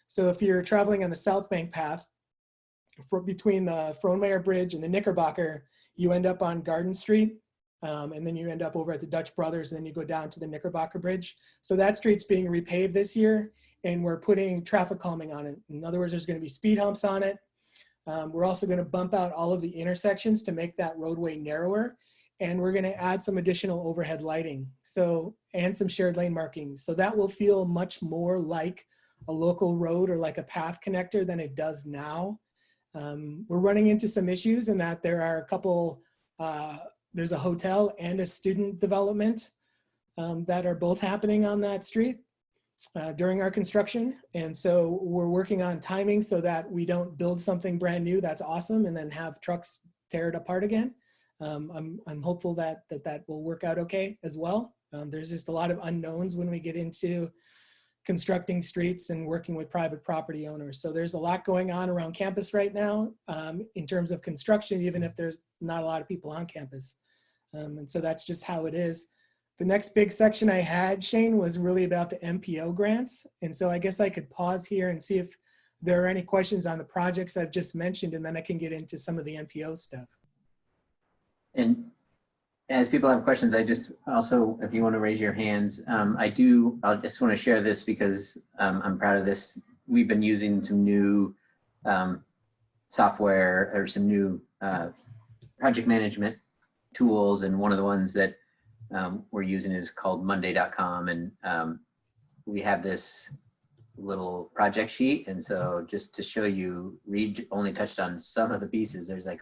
So if you're traveling on the South Bank path between the Frohnmeyer Bridge and the Knickerbocker, you end up on Garden Street, and then you end up over at the Dutch Brothers, and then you go down to the Knickerbocker Bridge. So that street's being repaved this year, and we're putting traffic calming on it. In other words, there's going to be speed humps on it. We're also going to bump out all of the intersections to make that roadway narrower, and we're going to add some additional overhead lighting, and some shared lane markings. So that will feel much more like a local road or like a path connector than it does now. We're running into some issues in that there are a couple, there's a hotel and a student development that are both happening on that street during our construction. And so we're working on timing so that we don't build something brand new that's awesome and then have trucks tear it apart again. I'm hopeful that will work out okay as well. There's just a lot of unknowns when we get into constructing streets and working with private property owners. So there's a lot going on around campus right now in terms of construction, even if there's not a lot of people on campus. And so that's just how it is. The next big section I had, Shane, was really about the Mpo grants. And so I guess I could pause here and see if there are any questions on the projects I've just mentioned, and then I can get into some of the Mpo stuff. And as people have questions, I just also, if you want to raise your hands, I'll just want to share this because I'm proud of this. We've been using some new software or some new project management tools. And one of the ones that we're using is called Monday.com. And we have this little project sheet. And so just to show you, Reed only touched on some of the pieces. There's like,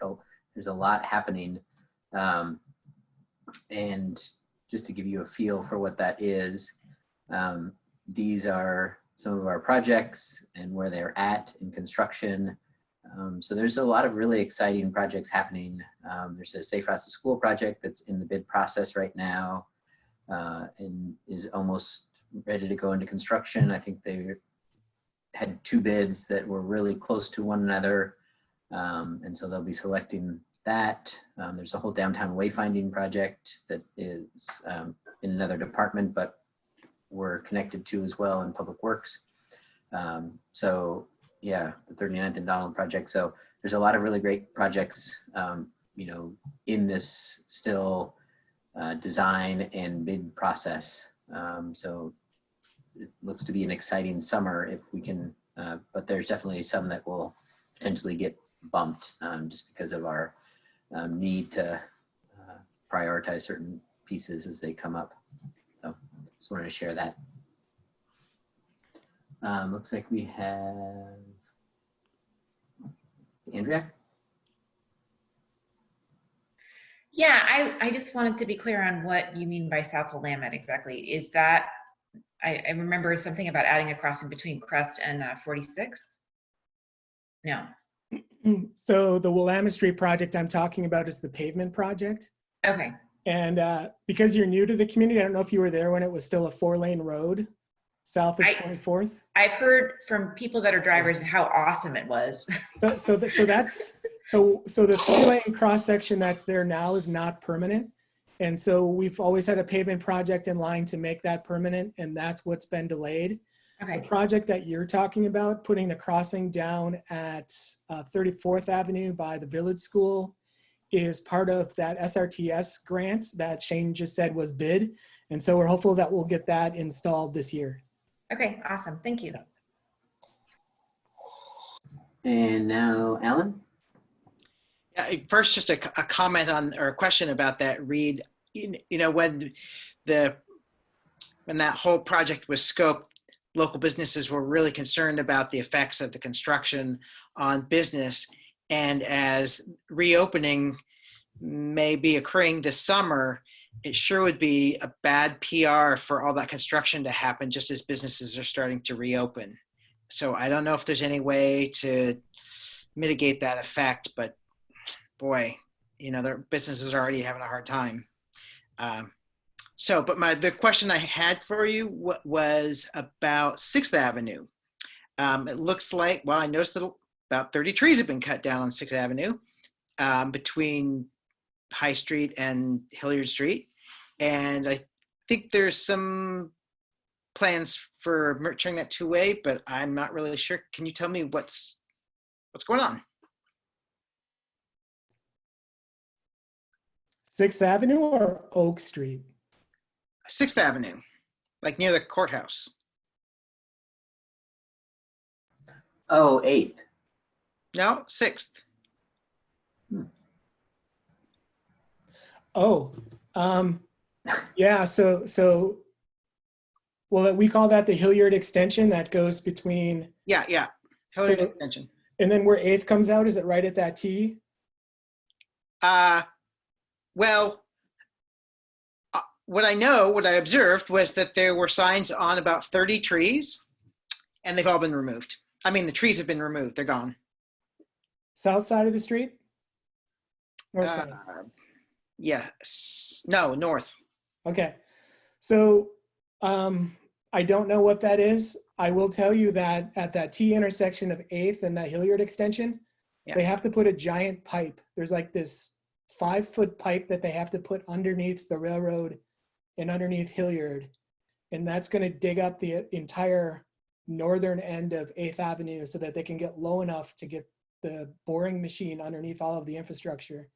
there's a lot happening. And just to give you a feel for what that is, these are some of our projects and where they're at in construction. So there's a lot of really exciting projects happening. There's a Safe Routes to School project that's in the bid process right now and is almost ready to go into construction. I think they had 2 bids that were really close to one another. And so they'll be selecting that. There's a whole downtown wayfinding project that is in another department, but we're connected to as well in Public Works. So yeah, the 39th and Donald project. So there's a lot of really great projects, you know, in this still design and bid process. So it looks to be an exciting summer if we can, but there's definitely some that will potentially get bumped just because of our need to prioritize certain pieces as they come up. So just wanted to share that. Looks like we have Andrea. Yeah, I just wanted to be clear on what you mean by South Willamette exactly. Is that, I remember something about adding a crossing between Crest and 46th? No. So the Willamette Street project I'm talking about is the pavement project. Okay. And because you're new to the community, I don't know if you were there when it was still a 4-lane road south of 24th. I've heard from people that are drivers how awesome it was. So the 3-lane cross section that's there now is not permanent. And so we've always had a pavement project in line to make that permanent, and that's what's been delayed. Okay. The project that you're talking about, putting the crossing down at 34th Avenue by the Village School, is part of that SRTS grant that Shane just said was bid. And so we're hopeful that we'll get that installed this year. Okay, awesome. Thank you. And now Alan. Yeah, first, just a comment on, or a question about that, Reed. You know, when that whole project was scoped, local businesses were really concerned about the effects of the construction on business. And as reopening may be occurring this summer, it sure would be a bad PR for all that construction to happen just as businesses are starting to reopen. So I don't know if there's any way to mitigate that effect, but boy, you know, their businesses are already having a hard time. But the question I had for you was about 6th Avenue. It looks like, well, I noticed that about 30 trees have been cut down on 6th Avenue between High Street and Hilliard Street. And I think there's some plans for turning that 2-way, but I'm not really sure. Can you tell me what's going on? 6th Avenue or Oak Street? 6th Avenue, like near the courthouse. Oh, 8th. No, 6th. Oh, yeah. So, well, we call that the Hilliard Extension that goes between. Yeah. Hilliard Extension. And then where 8th comes out, is it right at that T? Well, what I observed was that there were signs on about 30 trees, and they've all been removed. I mean, the trees have been removed. They're gone. South side of the street? North side? Yes. No, north. Okay. So I don't know what that is. I will tell you that at that T intersection of 8th and that Hilliard Extension, they have to put a giant pipe. There's like this 5-foot pipe that they have to put underneath the railroad and underneath Hilliard. And that's going to dig up the entire northern end of 8th Avenue so that they can get low enough to get the boring machine underneath all of the infrastructure.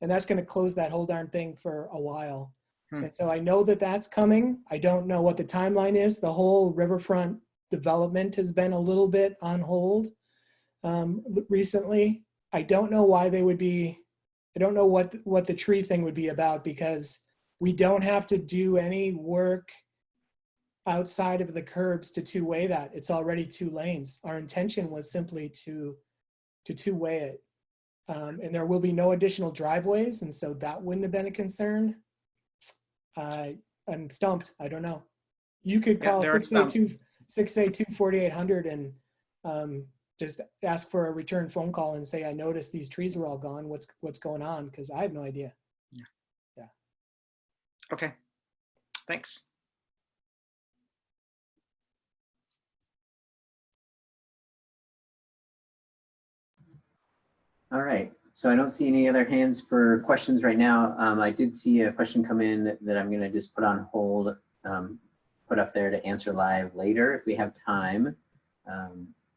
And that's going to close that whole darn thing for a while. And so I know that that's coming. I don't know what the timeline is. The whole riverfront development has been a little bit on hold recently. I don't know why they would be, I don't know what the tree thing would be about, because we don't have to do any work outside of the curbs to two-way that. It's already 2 lanes. Our intention was simply to two-way it. And there will be no additional driveways, and so that wouldn't have been a concern. I'm stumped. I don't know. You could call 682-4800 and just ask for a return phone call and say, I noticed these trees are all gone. What's going on? Because I have no idea. Yeah. Okay. Thanks. All right. So I don't see any other hands for questions right now. I did see a question come in that I'm going to just put on hold, put up there to answer live later if we have time.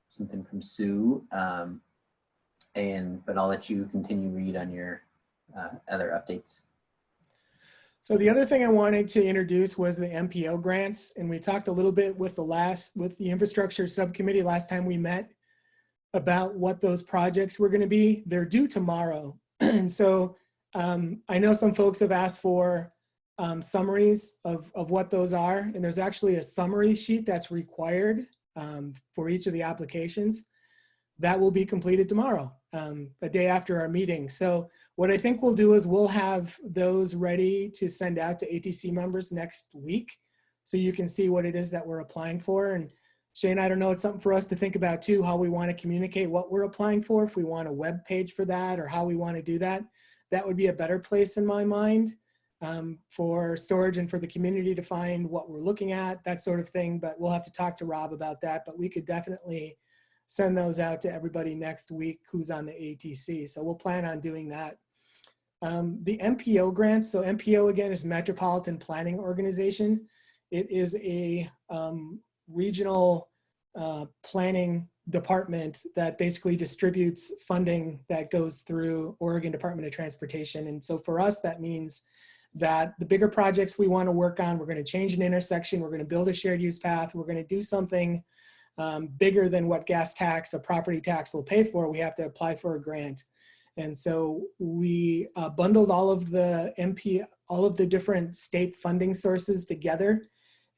Something from Sue. But I'll let you continue read on your other updates. So the other thing I wanted to introduce was the Mpo grants, and we talked a little bit with the infrastructure subcommittee last time we met about what those projects were going to be. They're due tomorrow, and so I know some folks have asked for summaries of what those are, and there's actually a summary sheet that's required for each of the applications. That will be completed tomorrow, a day after our meeting. So what I think we'll do is we'll have those ready to send out to ATC members next week, so you can see what it is that we're applying for. And Shane, I don't know, it's something for us to think about too, how we want to communicate what we're applying for, if we want a web page for that or how we want to do that. That would be a better place in my mind for storage and for the community to find what we're looking at, that sort of thing. But we'll have to talk to Rob about that. But we could definitely send those out to everybody next week who's on the ATC. So we'll plan on doing that. The MPO grants, so MPO again is Metropolitan Planning Organization. It is a regional planning department that basically distributes funding that goes through Oregon Department of Transportation. And so for us, that means that the bigger projects we want to work on, we're going to change an intersection, we're going to build a shared use path, we're going to do something bigger than what gas tax or property tax will pay for, we have to apply for a grant. And so we bundled all of the different state funding sources together.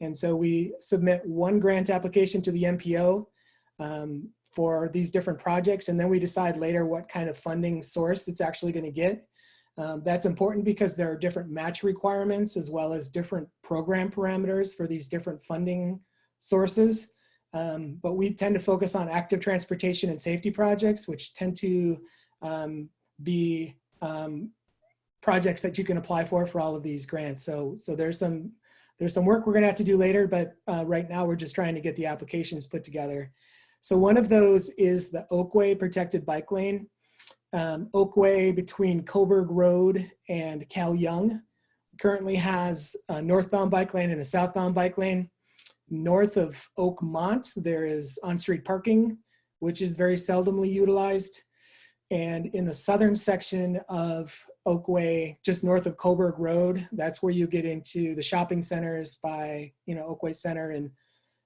And so we submit one grant application to the MPO for these different projects, and then we decide later what kind of funding source it's actually going to get. That's important because there are different match requirements as well as different program parameters for these different funding sources. But we tend to focus on active transportation and safety projects, which tend to be projects that you can apply for all of these grants. So there's some work we're going to have to do later, but right now we're just trying to get the applications put together. So one of those is the Oakway Protected Bike Lane. Oakway between Coburg Road and Cal Young currently has a northbound bike lane and a southbound bike lane. North of Oakmont, there is on-street parking, which is very seldomly utilized. And in the southern section of Oakway, just north of Coburg Road, that's where you get into the shopping centers by, Oakway Center and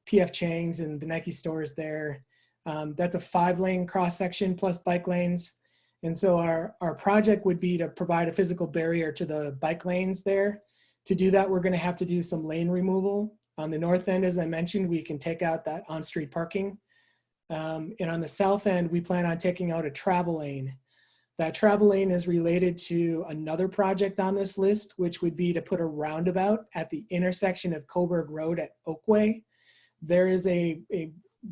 PF Chang's and the Nike stores there. That's a 5-lane cross section plus bike lanes. And so our project would be to provide a physical barrier to the bike lanes there. To do that, we're going to have to do some lane removal. On the north end, as I mentioned, we can take out that on-street parking. And on the south end, we plan on taking out a travel lane. That travel lane is related to another project on this list, which would be to put a roundabout at the intersection of Coburg Road at Oakway. There is a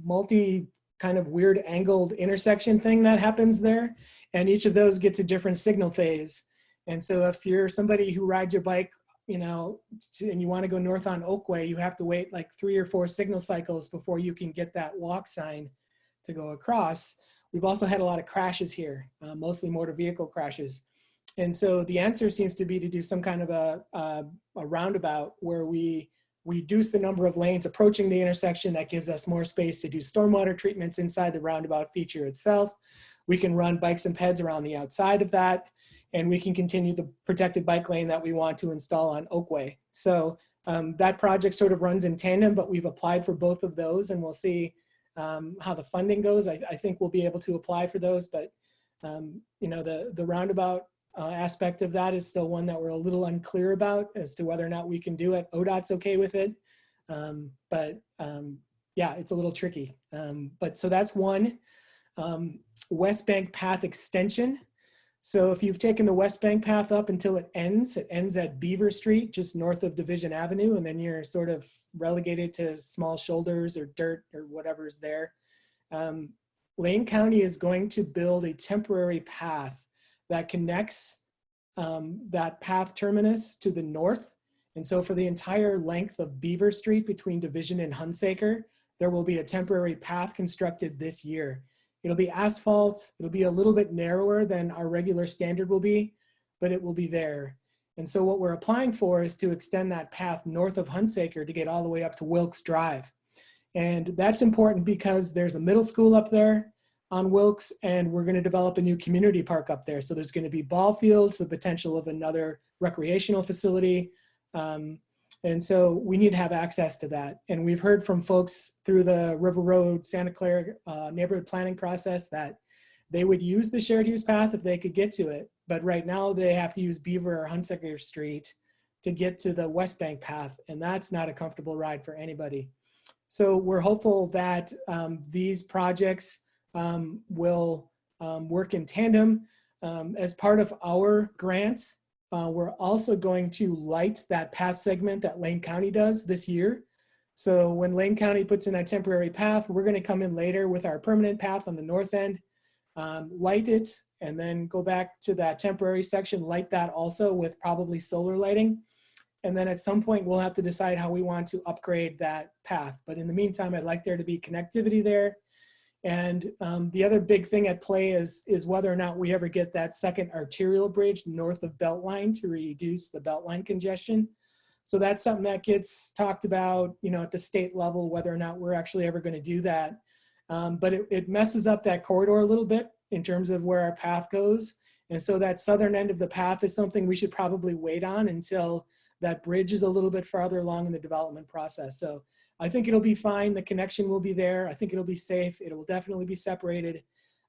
multi kind of weird angled intersection thing that happens there, and each of those gets a different signal phase. And so if you're somebody who rides your bike, and you want to go north on Oakway, you have to wait like 3 or 4 signal cycles before you can get that walk sign to go across. We've also had a lot of crashes here, mostly motor vehicle crashes. And so the answer seems to be to do some kind of a roundabout where we reduce the number of lanes approaching the intersection. That gives us more space to do stormwater treatments inside the roundabout feature itself. We can run bikes and peds around the outside of that, and we can continue the protected bike lane that we want to install on Oakway. So that project sort of runs in tandem, but we've applied for both of those, and we'll see how the funding goes. I think we'll be able to apply for those, but the roundabout aspect of that is still one that we're a little unclear about as to whether or not we can do it. ODOT's okay with it, Yeah, it's a little tricky. But so that's one. West Bank Path extension. So if you've taken the West Bank path up until it ends at Beaver Street, just north of Division Avenue, and then you're sort of relegated to small shoulders or dirt or whatever's there. Lane County is going to build a temporary path that connects that path terminus to the north. And so for the entire length of Beaver Street between Division and Hunsaker, there will be a temporary path constructed this year. It'll be asphalt. It'll be a little bit narrower than our regular standard will be, but it will be there. And so what we're applying for is to extend that path north of Hunsaker to get all the way up to Wilkes Drive. And that's important because there's a middle school up there on Wilkes, and we're going to develop a new community park up there. So there's going to be ball fields, the potential of another recreational facility. And so we need to have access to that. And we've heard from folks through the River Road, Santa Clara neighborhood planning process that they would use the shared use path if they could get to it. But right now they have to use Beaver or Hunsaker Street to get to the West Bank path. And that's not a comfortable ride for anybody. So we're hopeful that these projects will work in tandem. As part of our grants, we're also going to light that path segment that Lane County does this year. So when Lane County puts in that temporary path, we're going to come in later with our permanent path on the north end, light it, and then go back to that temporary section, light that also with probably solar lighting. And then at some point, we'll have to decide how we want to upgrade that path. But in the meantime, I'd like there to be connectivity there. And the other big thing at play is whether or not we ever get that second arterial bridge north of Beltline to reduce the Beltline congestion. So that's something that gets talked about, you know, at the state level, whether or not we're actually ever going to do that. But it messes up that corridor a little bit in terms of where our path goes. And so that southern end of the path is something we should probably wait on until that bridge is a little bit farther along in the development process. So I think it'll be fine. The connection will be there. I think it'll be safe. It will definitely be separated.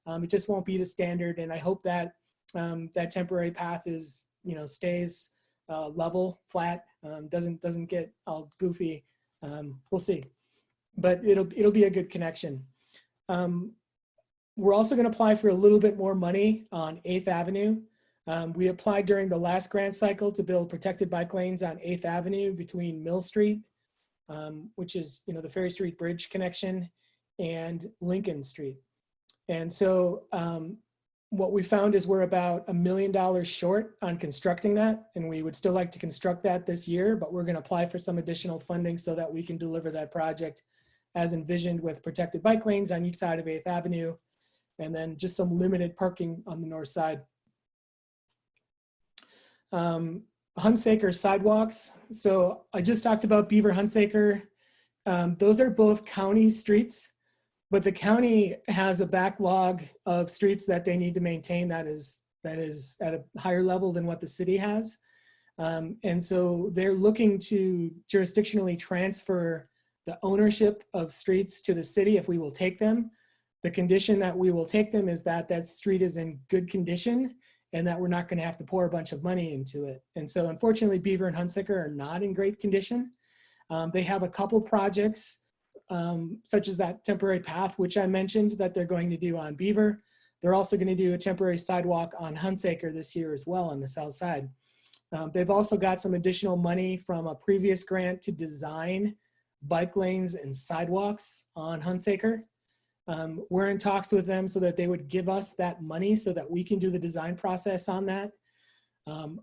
It just won't be the standard. And I hope that that temporary path is, you know, stays level, flat, doesn't get all goofy. We'll see, but it'll be a good connection. We're also going to apply for a little bit more money on 8th Avenue. We applied during the last grant cycle to build protected bike lanes on 8th Avenue between Mill Street, which is, you know, the Ferry Street Bridge connection, and Lincoln Street. And so what we found is we're about $1 million short on constructing that, and we would still like to construct that this year, but we're going to apply for some additional funding so that we can deliver that project as envisioned, with protected bike lanes on each side of 8th Avenue, and then just some limited parking on the north side. Hunsaker sidewalks. So I just talked about Beaver Hunsaker. Those are both county streets, but the county has a backlog of streets that they need to maintain that is at a higher level than what the city has. And so they're looking to jurisdictionally transfer the ownership of streets to the city if we will take them. The condition that we will take them is that that street is in good condition and that we're not going to have to pour a bunch of money into it. And so unfortunately, Beaver and Hunsaker are not in great condition. They have a couple projects, such as that temporary path, which I mentioned that they're going to do on Beaver. They're also going to do a temporary sidewalk on Hunsaker this year as well on the south side. They've also got some additional money from a previous grant to design bike lanes and sidewalks on Hunsaker. We're in talks with them so that they would give us that money so that we can do the design process on that.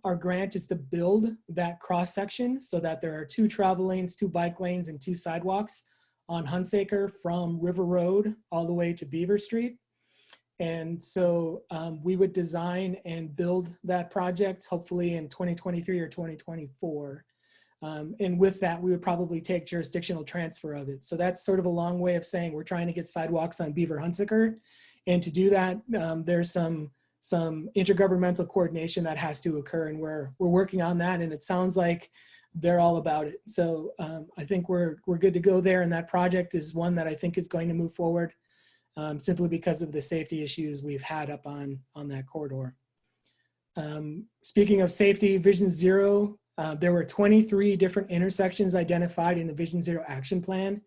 Our grant is to build that cross section so that there are 2 travel lanes, 2 bike lanes, and 2 sidewalks on Hunsaker from River Road all the way to Beaver Street. And so we would design and build that project hopefully in 2023 or 2024. And with that, we would probably take jurisdictional transfer of it. So that's sort of a long way of saying we're trying to get sidewalks on Beaver Hunsaker. And to do that, there's some intergovernmental coordination that has to occur, and we're working on that, and it sounds like they're all about it. So I think we're good to go there, and that project is one that I think is going to move forward simply because of the safety issues we've had up on that corridor. Speaking of safety, Vision Zero There were 23 different intersections identified in the Vision Zero action plan.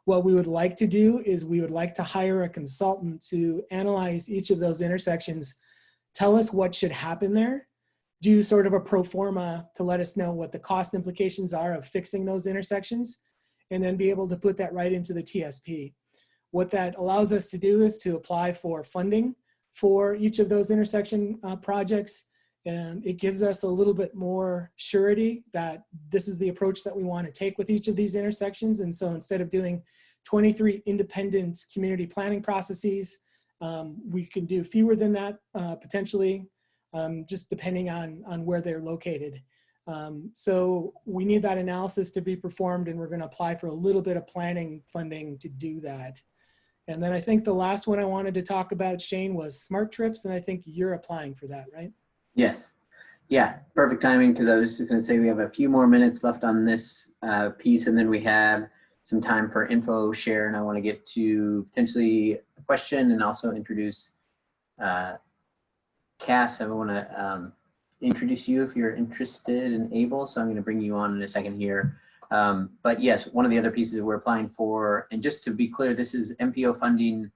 What we would like to do is we would like to hire a consultant to analyze each of those intersections, tell us what should happen there, do sort of a pro forma to let us know what the cost implications are of fixing those intersections, and then be able to put that right into the TSP. What that allows us to do is to apply for funding for each of those intersection projects. And it gives us a little bit more surety that this is the approach that we want to take with each of these intersections. And so instead of doing 23 independent community planning processes, we can do fewer than that potentially, just depending on where they're located. So we need that analysis to be performed, and we're going to apply for a little bit of planning funding to do that. And then I think the last one I wanted to talk about, Shane, was smart trips, and I think you're applying for that, right? Yes. Yeah, perfect timing, because I was just going to say we have a few more minutes left on this piece, and then we have some time for info share, and I want to get to potentially a question and also introduce Cass. I want to introduce you if you're interested and able, so I'm going to bring you on in a second here. But yes, one of the other pieces that we're applying for, and just to be clear, this is MPO funding,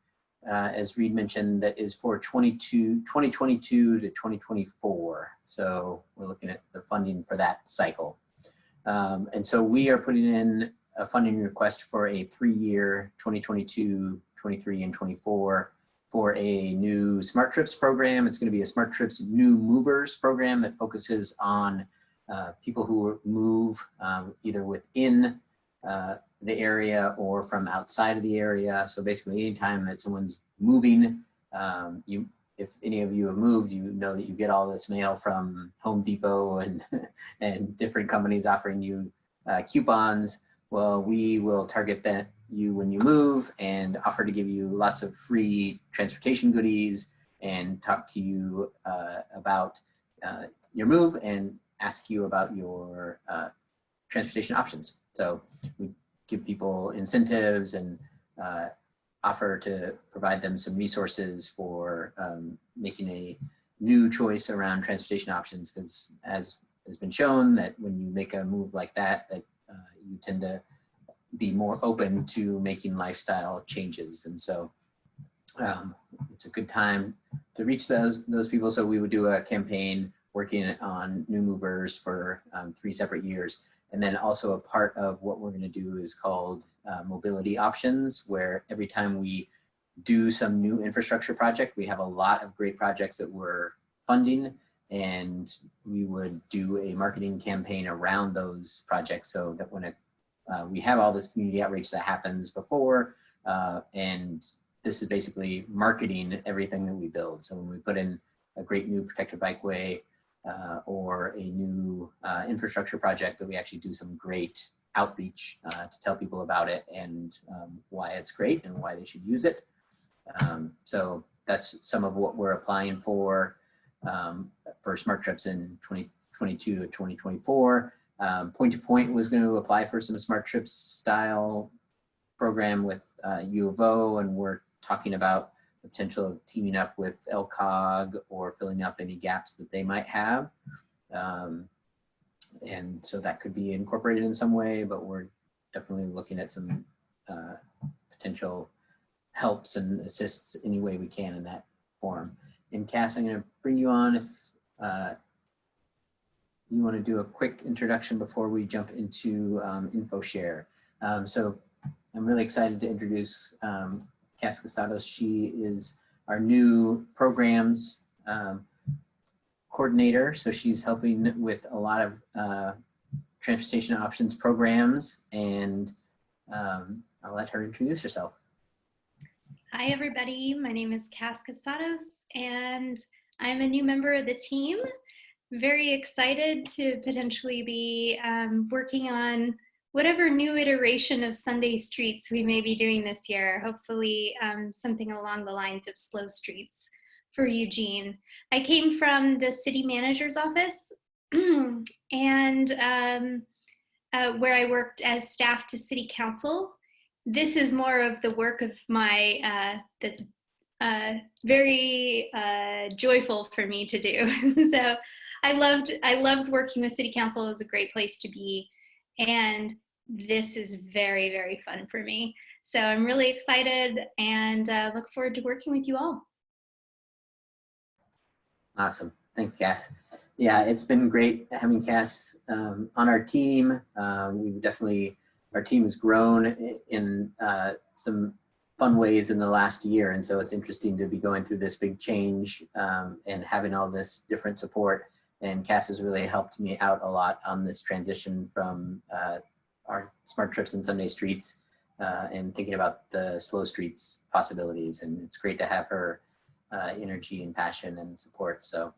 as Reed mentioned, that is for 2022 to 2024. So we're looking at the funding for that cycle. And so we are putting in a funding request for a 3-year, 2022, 23, and 24 for a new Smart Trips program. It's going to be a Smart Trips New Movers program that focuses on people who move either within the area or from outside of the area. So basically anytime that someone's moving, if any of you have moved, you know that you get all this mail from Home Depot and different companies offering you coupons. Well, we will target you when you move and offer to give you lots of free transportation goodies and talk to you about your move and ask you about your transportation options. So we give people incentives and offer to provide them some resources for making a new choice around transportation options, because as has been shown that when you make a move like that, you tend to be more open to making lifestyle changes. And so it's a good time to reach those people. So we would do a campaign working on new movers for 3 separate years. And then also a part of what we're going to do is called mobility options, where every time we do some new infrastructure project, we have a lot of great projects that we're funding, and we would do a marketing campaign around those projects so that when we have all this community outreach that happens before, and this is basically marketing everything that we build. So when we put in a great new protected bikeway, or a new infrastructure project, that we actually do some great outreach to tell people about it and why it's great and why they should use it. So that's some of what we're applying for Smart Trips in 2022 to 2024. Point to Point was going to apply for some Smart Trips style program with U of O, and we're talking about the potential of teaming up with LCOG or filling up any gaps that they might have. And so that could be incorporated in some way, but we're definitely looking at some potential helps and assists any way we can in that form. And Cass, I'm going to bring you on if you want to do a quick introduction before we jump into info share. So I'm really excited to introduce Cass Casados. She is our new programs coordinator. So she's helping with a lot of transportation options programs, and I'll let her introduce herself. Hi, everybody. My name is Cass Casados, and I'm a new member of the team. Very excited to potentially be working on whatever new iteration of Sunday Streets we may be doing this year. Hopefully something along the lines of slow streets for Eugene. I came from the city manager's office and where I worked as staff to city council. This is more of the work of my, that's very joyful for me to do. So I loved working with City Council. It was a great place to be. And this is very, very fun for me. So I'm really excited and look forward to working with you all. Awesome. Thank you, Cass. Yeah, it's been great having Cass on our team. Our team has grown in some fun ways in the last year. And so it's interesting to be going through this big change and having all this different support. And Cass has really helped me out a lot on this transition from our Smart Trips and Sunday Streets and thinking about the slow streets possibilities. And it's great to have her energy and passion and support. So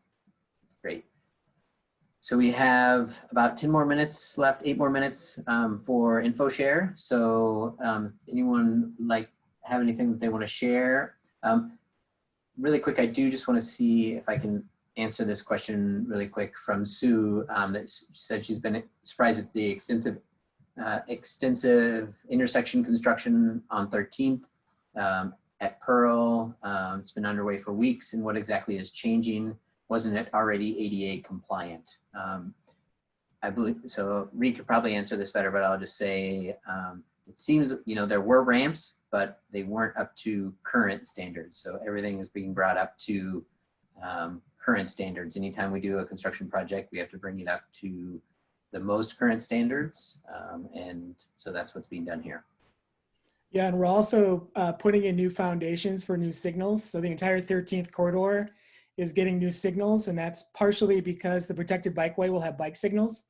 it's great. So we have about 10 more minutes left, 8 more minutes for info share. So anyone have anything that they want to share? Really quick, I do just want to see if I can answer this question really quick from Sue that said she's been surprised at the extensive intersection construction on 13th at Pearl. It's been underway for weeks, and what exactly is changing? Wasn't it already ADA compliant? I believe, so Reed could probably answer this better, but I'll just say, it seems, there were ramps, but they weren't up to current standards. So everything is being brought up to current standards. Anytime we do a construction project, we have to bring it up to the most current standards. And so that's what's being done here. Yeah, and we're also putting in new foundations for new signals. So the entire 13th corridor is getting new signals, and that's partially because the protected bikeway will have bike signals.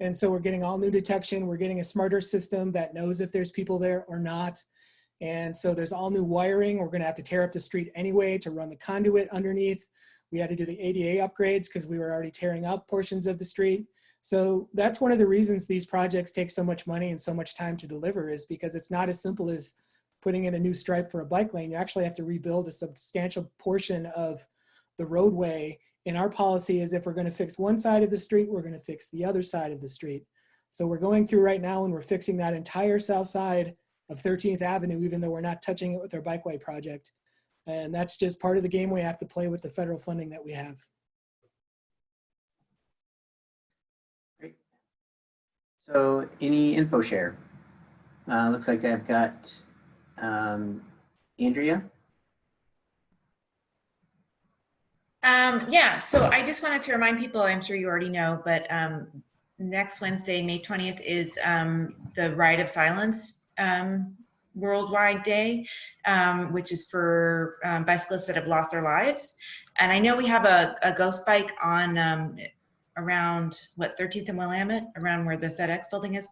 And so we're getting all new detection. We're getting a smarter system that knows if there's people there or not. And so there's all new wiring. We're gonna have to tear up the street anyway to run the conduit underneath. We had to do the ADA upgrades because we were already tearing up portions of the street. So that's one of the reasons these projects take so much money and so much time to deliver, is because it's not as simple as putting in a new stripe for a bike lane. You actually have to rebuild a substantial portion of the roadway. And our policy is if we're going to fix one side of the street, we're going to fix the other side of the street. So we're going through right now and we're fixing that entire south side of 13th Avenue, even though we're not touching it with our bikeway project. And that's just part of the game we have to play with the federal funding that we have. Great. So any info share? Looks like I've got Andrea. Yeah, so I just wanted to remind people, I'm sure you already know, but next Wednesday, May 20th is the Ride of Silence Worldwide Day, which is for bicyclists that have lost their lives. And I know we have a ghost bike on around, 13th and Willamette, around where the FedEx building is.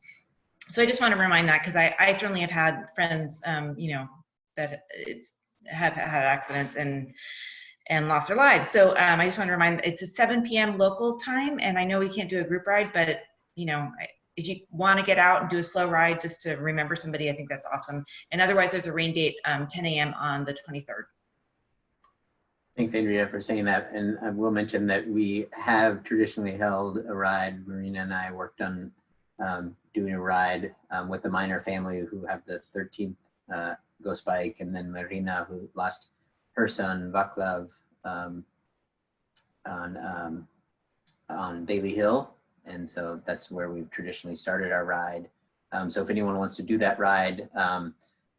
So I just want to remind that, because I certainly have had friends, that have had accidents and lost their lives. So I just want to remind, it's a 7 p.m. local time, and I know we can't do a group ride, but if you want to get out and do a slow ride just to remember somebody, I think that's awesome. And otherwise, there's a rain date, 10 a.m. on the 23rd. Thanks, Andrea, for saying that. And I will mention that we have traditionally held a ride. Marina and I worked on doing a ride with the Minor family who have the 13th ghost bike, and then Marina, who lost her son Vaclav on Bailey Hill, and so that's where we've traditionally started our ride. So if anyone wants to do that ride,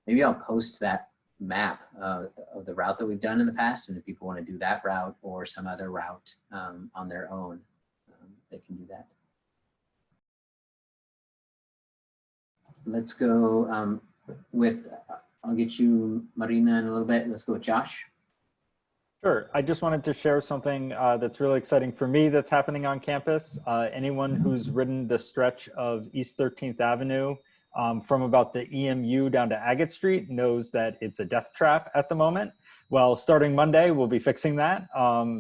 maybe I'll post that map of the route that we've done in the past, and if people want to do that route or some other route on their own, they can do that. Let's go with, I'll get you Marina in a little bit. Let's go with Josh. Sure. I just wanted to share something that's really exciting for me that's happening on campus. Anyone who's ridden the stretch of East 13th Avenue from about the EMU down to Agate Street knows that it's a death trap at the moment. Well, starting Monday, we'll be fixing that.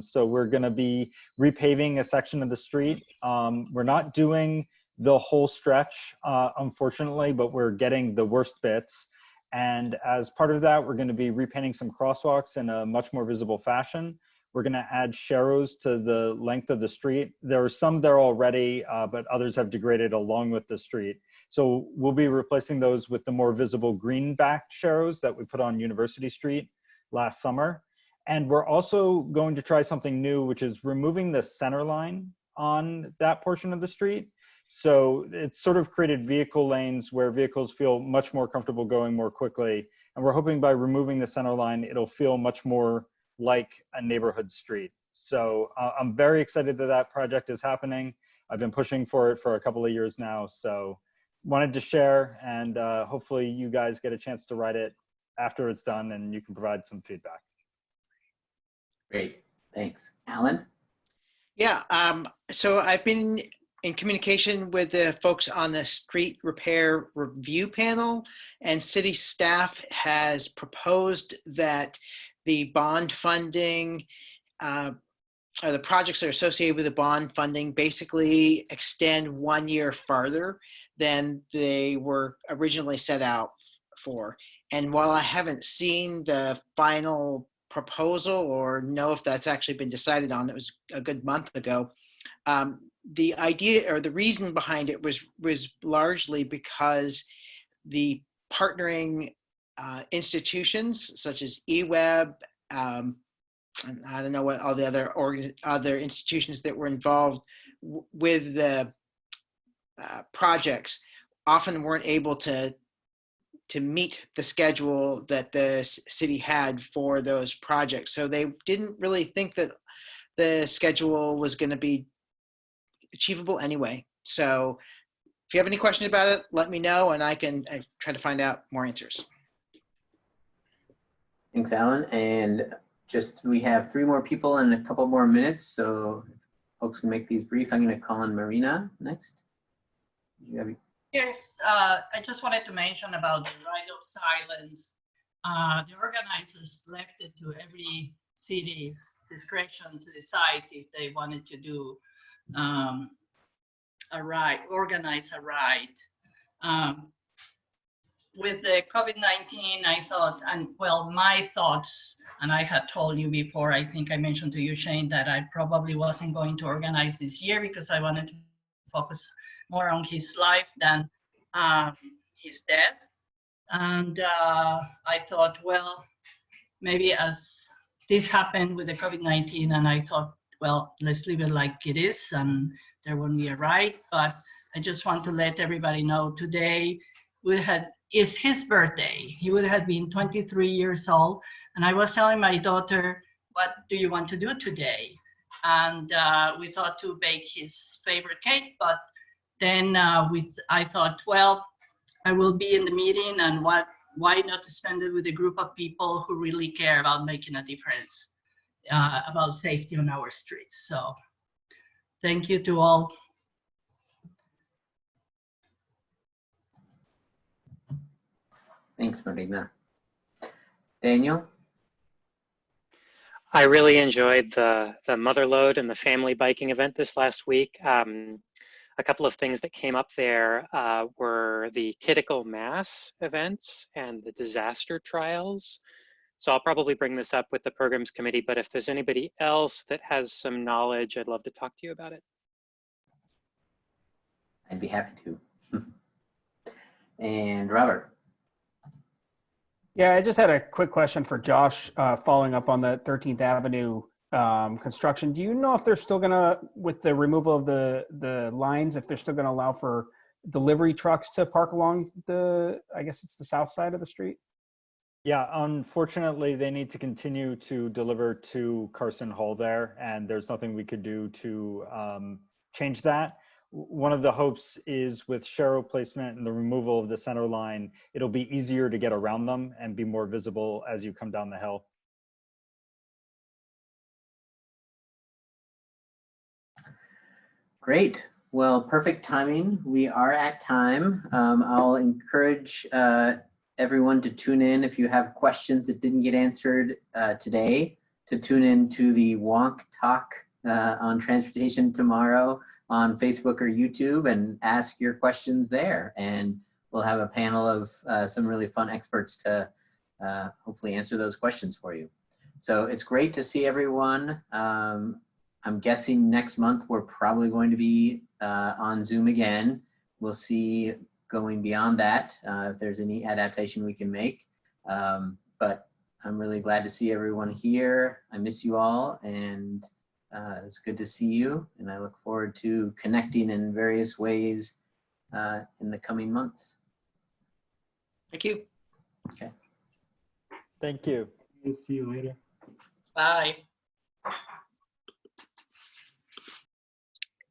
So we're going to be repaving a section of the street. We're not doing the whole stretch, unfortunately, but we're getting the worst bits. And as part of that, we're going to be repainting some crosswalks in a much more visible fashion. We're going to add sharrows to the length of the street. There are some there already, but others have degraded along with the street. So we'll be replacing those with the more visible green-backed sharrows that we put on University Street last summer. And we're also going to try something new, which is removing the center line on that portion of the street. So it's sort of created vehicle lanes where vehicles feel much more comfortable going more quickly. And we're hoping by removing the center line, it'll feel much more like a neighborhood street. So I'm very excited that that project is happening. I've been pushing for it for a couple of years now. So wanted to share, and hopefully you guys get a chance to ride it after it's done and you can provide some feedback. Great, thanks. Alan? Yeah, so I've been in communication with the folks on the street repair review panel, and city staff has proposed that the bond funding, or the projects that are associated with the bond funding basically extend 1 year farther than they were originally set out for. And while I haven't seen the final proposal or know if that's actually been decided on, it was a good month ago, the idea or the reason behind it was largely because the partnering institutions such as eWeb, and I don't know what all the other institutions that were involved with the projects often weren't able to meet the schedule that the city had for those projects. So they didn't really think that the schedule was going to be achievable anyway. So if you have any questions about it, let me know and I try to find out more answers. Thanks, Alan. And we have 3 more people and a couple more minutes, so folks can make these brief. I'm going to call on Marina next. Yes, I just wanted to mention about the right of silence. The organizers left it to every city's discretion to decide if they wanted to do organize a ride. With the COVID-19, I thought, and well, my thoughts, and I had told you before, I think I mentioned to you, Shane, that I probably wasn't going to organize this year because I wanted to focus more on his life than his death. And I thought, well, maybe as this happened with the COVID-19, and I thought, well, let's leave it like it is, and there won't be a ride. But I just want to let everybody know today is his birthday. He would have been 23 years old. And I was telling my daughter, what do you want to do today? And we thought to bake his favorite cake, but then I thought, well, I will be in the meeting, and why not to spend it with a group of people who really care about making a difference about safety on our streets. So thank you to all. Thanks, Marina. Daniel? I really enjoyed the mother load and the family biking event this last week. A couple of things that came up there were the critical mass events and the disaster trials. So I'll probably bring this up with the programs committee, but if there's anybody else that has some knowledge, I'd love to talk to you about it. I'd be happy to. And Robert? Yeah, I just had a quick question for Josh, following up on the 13th Avenue construction. Do you know if they're still gonna, with the removal of the lines, if they're still gonna allow for delivery trucks to park along I guess it's the south side of the street? Yeah, unfortunately, they need to continue to deliver to Carson Hall there, and there's nothing we could do to change that. One of the hopes is with Sharrow placement and the removal of the center line, it'll be easier to get around them and be more visible as you come down the hill. Great. Well, perfect timing. We are at time. I'll encourage everyone to tune in if you have questions that didn't get answered today, to tune in to the Wonk Talk on transportation tomorrow on Facebook or YouTube and ask your questions there. And we'll have a panel of some really fun experts to hopefully answer those questions for you. So it's great to see everyone. I'm guessing next month we're probably going to be on Zoom again. We'll see going beyond that if there's any adaptation we can make. But I'm really glad to see everyone here. I miss you all, and It's good to see you, and I look forward to connecting in various ways in the coming months. Thank you. Okay. Thank you. See you later. Bye.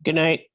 Good night.